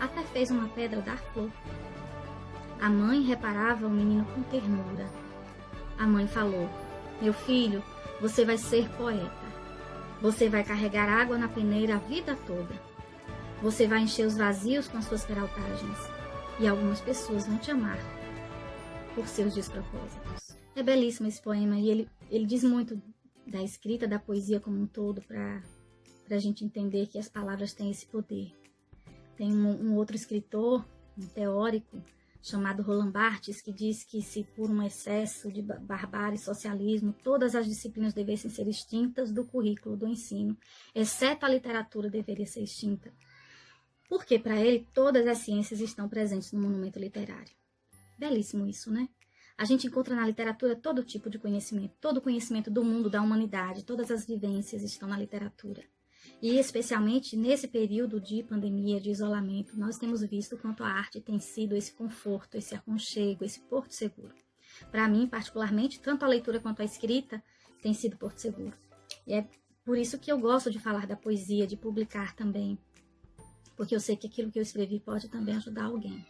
até fez uma pedra dar flor. A mãe reparava o menino com ternura. A mãe falou: meu filho, você vai ser poeta. Você vai carregar água na peneira a vida toda. Você vai encher os vazios com as suas peraltagens. E algumas pessoas vão te amar por seus despropósitos. É belíssimo esse poema e ele diz muito da escrita, da poesia como um todo, para a gente entender que as palavras têm esse poder. Tem um outro escritor, um teórico, chamado Roland Barthes, que diz que se por um excesso de barbárie e socialismo todas as disciplinas devessem ser extintas do currículo do ensino, exceto a literatura deveria ser extinta. Porque para ele todas as ciências estão presentes no monumento literário. Belíssimo isso, né? A gente encontra na literatura todo tipo de conhecimento, todo o conhecimento do mundo, da humanidade, todas as vivências estão na literatura. E especialmente nesse período de pandemia, de isolamento, nós temos visto quanto a arte tem sido esse conforto, esse aconchego, esse porto seguro. Para mim, particularmente, tanto a leitura quanto a escrita tem sido porto seguro. E é por isso que eu gosto de falar da poesia, de publicar também, porque eu sei que aquilo que eu escrevi pode também ajudar alguém.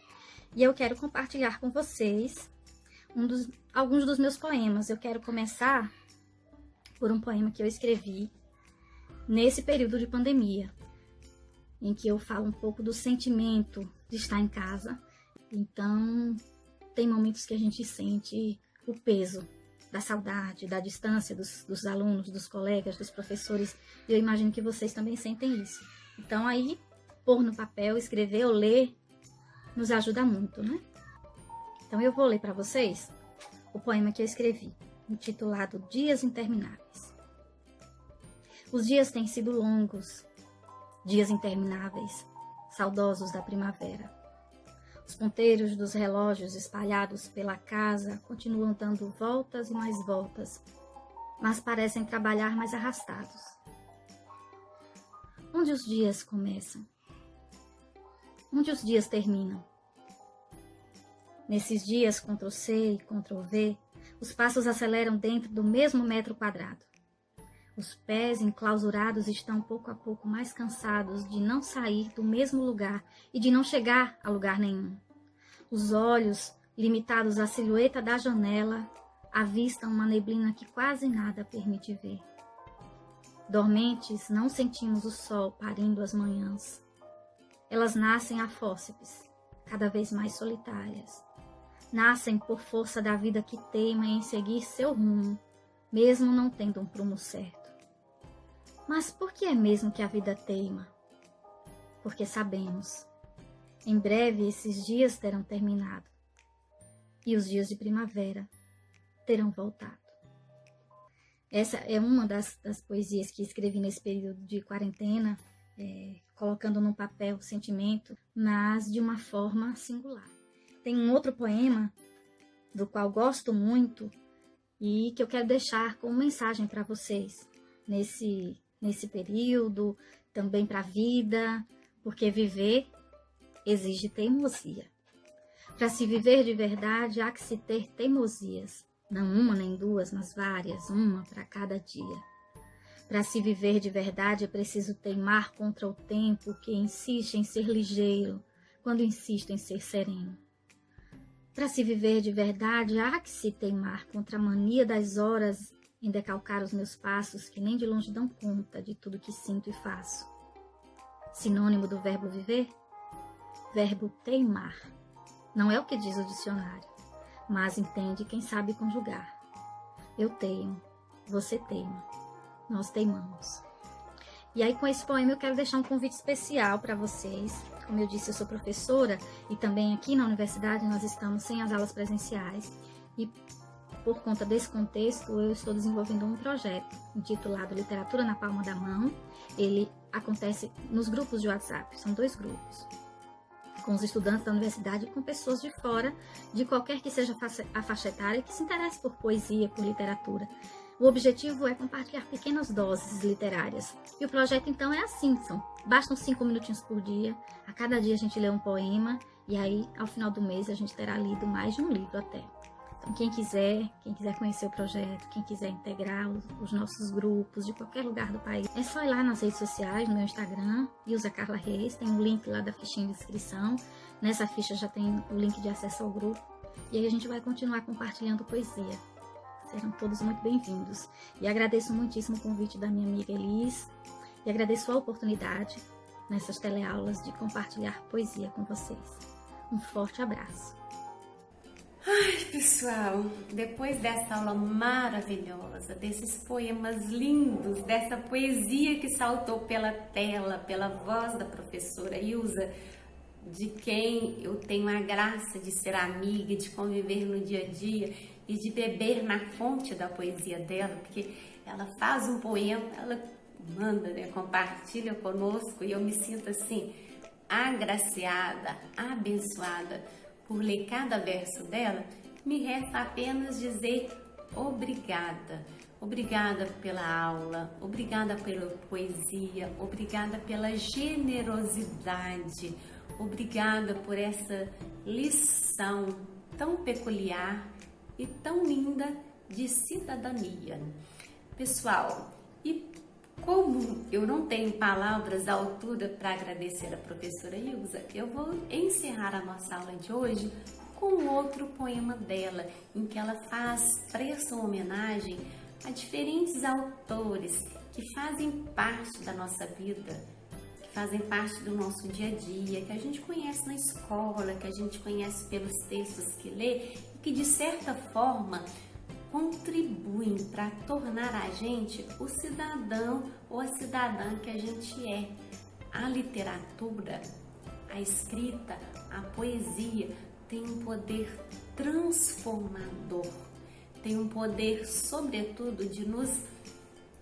E eu quero compartilhar com vocês alguns dos meus poemas. Eu quero começar por um poema que eu escrevi nesse período de pandemia, em que eu falo um pouco do sentimento de estar em casa. Então, tem momentos que a gente sente o peso da saudade, da distância dos alunos, dos colegas, dos professores. E eu imagino que vocês também sentem isso. Então, aí, pôr no papel, escrever ou ler, nos ajuda muito, né? Então, eu vou ler para vocês o poema que eu escrevi, intitulado Dias Intermináveis. Os dias têm sido longos, dias intermináveis, saudosos da primavera. Os ponteiros dos relógios espalhados pela casa continuam dando voltas e mais voltas, mas parecem trabalhar mais arrastados. Onde os dias começam? Onde os dias terminam? Nesses dias Ctrl+C e Ctrl+V, os passos aceleram dentro do mesmo metro quadrado. Os pés enclausurados estão pouco a pouco mais cansados de não sair do mesmo lugar e de não chegar a lugar nenhum. Os olhos, limitados à silhueta da janela, avistam uma neblina que quase nada permite ver. Dormentes, não sentimos o sol parindo as manhãs. Elas nascem a fórceps, cada vez mais solitárias. Nascem por força da vida que teima em seguir seu rumo, mesmo não tendo um prumo certo. Mas por que é mesmo que a vida teima? Porque sabemos, em breve esses dias terão terminado e os dias de primavera terão voltado. Essa é uma das poesias que escrevi nesse período de quarentena, colocando no papel o sentimento, mas de uma forma singular. Tem um outro poema do qual gosto muito e que eu quero deixar como mensagem para vocês nesse período, também para a vida, porque viver exige teimosia. Para se viver de verdade, há que se ter teimosias, não uma nem duas, mas várias, uma para cada dia. Para se viver de verdade é preciso teimar contra o tempo que insiste em ser ligeiro, quando insiste em ser sereno. Para se viver de verdade, há que se teimar contra a mania das horas em decalcar os meus passos, que nem de longe dão conta de tudo que sinto e faço. Sinônimo do verbo viver? Verbo teimar. Não é o que diz o dicionário, mas entende quem sabe conjugar. Eu teimo, você teima, nós teimamos. E aí, com esse poema, eu quero deixar um convite especial para vocês. Como eu disse, eu sou professora e também aqui na universidade nós estamos sem as aulas presenciais. E por conta desse contexto, eu estou desenvolvendo um projeto intitulado Literatura na Palma da Mão. Ele acontece nos grupos de WhatsApp, são 2 grupos, com os estudantes da universidade e com pessoas de fora, de qualquer que seja a faixa etária, que se interesse por poesia, por literatura. O objetivo é compartilhar pequenas doses literárias. E o projeto, então, é assim, bastam 5 minutinhos por dia. A cada dia a gente lê um poema e aí, ao final do mês, a gente terá lido mais de um livro até. Então, quem quiser conhecer o projeto, quem quiser integrar os nossos grupos de qualquer lugar do país, é só ir lá nas redes sociais, no meu Instagram, Ilza Carla Reis, tem um link lá da fichinha de inscrição. Nessa ficha já tem o link de acesso ao grupo. E aí a gente vai continuar compartilhando poesia. Serão todos muito bem-vindos. E agradeço muitíssimo o convite da minha amiga Elis. E agradeço a oportunidade, nessas teleaulas, de compartilhar poesia com vocês. Um forte abraço. Ai, pessoal, depois dessa aula maravilhosa, desses poemas lindos, dessa poesia que saltou pela tela, pela voz da professora Ilza, de quem eu tenho a graça de ser amiga, de conviver no dia a dia e de beber na fonte da poesia dela, porque ela faz um poema, ela manda, né, compartilha conosco e eu me sinto assim, agraciada, abençoada por ler cada verso dela. Me resta apenas dizer obrigada. Obrigada pela aula, obrigada pela poesia, obrigada pela generosidade, obrigada por essa lição tão peculiar e tão linda de cidadania. Pessoal, e como eu não tenho palavras à altura para agradecer a professora Ilza, eu vou encerrar a nossa aula de hoje com outro poema dela, em que ela presta uma homenagem a diferentes autores que fazem parte da nossa vida, que fazem parte do nosso dia a dia, que a gente conhece na escola, que a gente conhece pelos textos que lê e que, de certa forma, contribuem para tornar a gente o cidadão ou a cidadã que a gente é. A literatura, a escrita, a poesia tem um poder transformador, tem um poder, sobretudo, de nos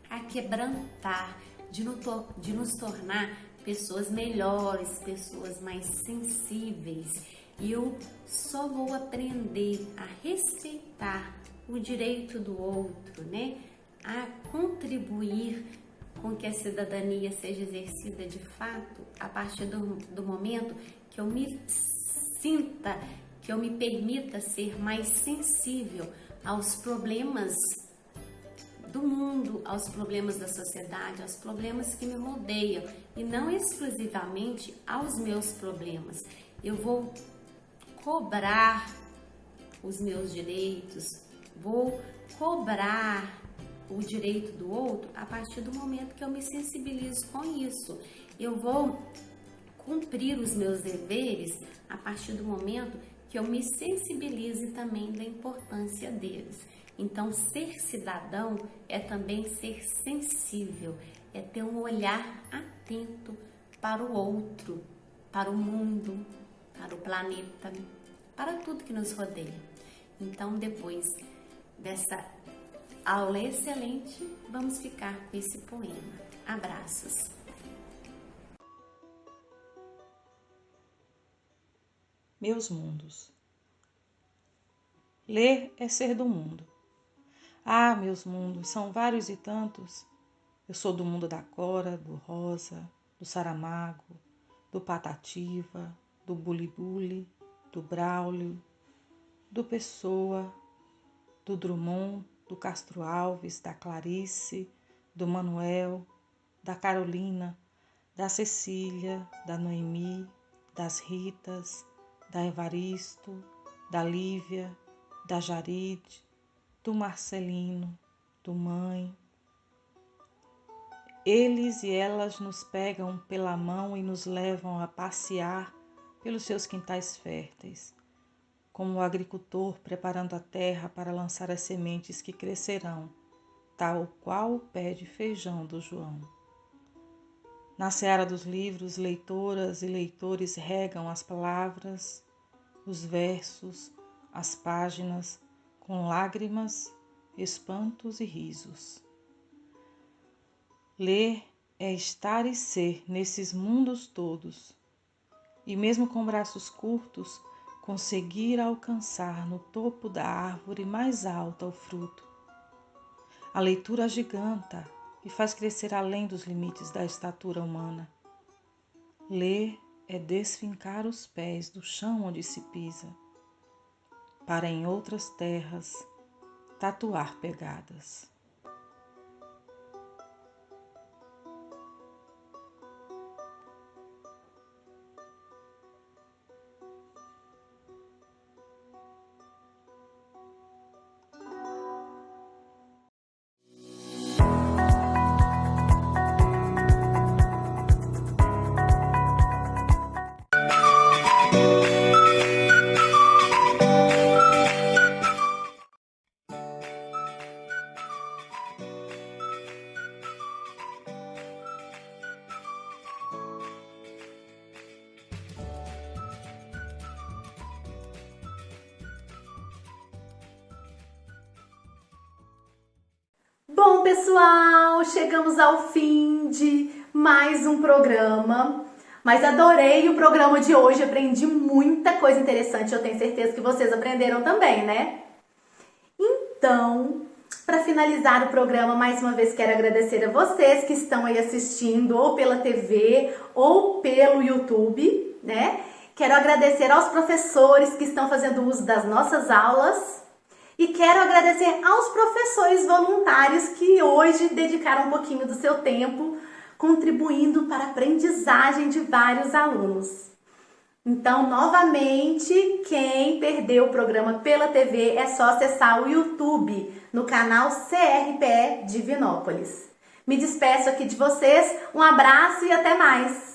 aquebrantar, de nos tornar pessoas melhores, pessoas mais sensíveis. E eu só vou aprender a respeitar o direito do outro, né? A contribuir com que a cidadania seja exercida de fato a partir do momento que eu me sinta, que eu me permita ser mais sensível aos problemas do mundo, aos problemas da sociedade, aos problemas que me rodeiam e não exclusivamente aos meus problemas. Eu vou cobrar os meus direitos, vou cobrar o direito do outro a partir do momento que eu me sensibilizo com isso. Eu vou cumprir os meus deveres a partir do momento que eu me sensibilize também da importância deles. Então, ser cidadão é também ser sensível, é ter um olhar atento para o outro, para o mundo, para o planeta, para tudo que nos rodeia. Então, depois dessa aula excelente, vamos ficar com esse poema. Abraços! Meus mundos. Ler é ser do mundo. Ah, meus mundos, são vários e tantos. Eu sou do mundo da Cora, do Rosa, do Saramago, do Patativa, do Bulibuli, do Braulio, do Pessoa, do Drummond, do Castro Alves, da Clarice, do Manuel, da Carolina, da Cecília, da Noemi, das Ritas, da Evaristo, da Lívia, da Jaride, do Marcelino, do Mãe. Eles e elas nos pegam pela mão e nos levam a passear pelos seus quintais férteis, como o agricultor preparando a terra para lançar as sementes que crescerão, tal qual o pé de feijão do João. Na seara dos livros, leitoras e leitores regam as palavras, os versos, as páginas, com lágrimas, espantos e risos. Ler é estar e ser nesses mundos todos, e mesmo com braços curtos, conseguir alcançar no topo da árvore mais alta o fruto. A leitura agiganta e faz crescer além dos limites da estatura humana. Ler é desfincar os pés do chão onde se pisa, para em outras terras tatuar pegadas. Bom, pessoal, chegamos ao fim de mais um programa, mas adorei o programa de hoje, aprendi muita coisa interessante, eu tenho certeza que vocês aprenderam também, né? Então, para finalizar o programa, mais uma vez quero agradecer a vocês que estão aí assistindo ou pela TV ou pelo YouTube, né? Quero agradecer aos professores que estão fazendo uso das nossas aulas. E quero agradecer aos professores voluntários que hoje dedicaram um pouquinho do seu tempo contribuindo para a aprendizagem de vários alunos. Então, novamente, quem perdeu o programa pela TV é só acessar o YouTube no canal CRPE Divinópolis. Me despeço aqui de vocês, um abraço e até mais!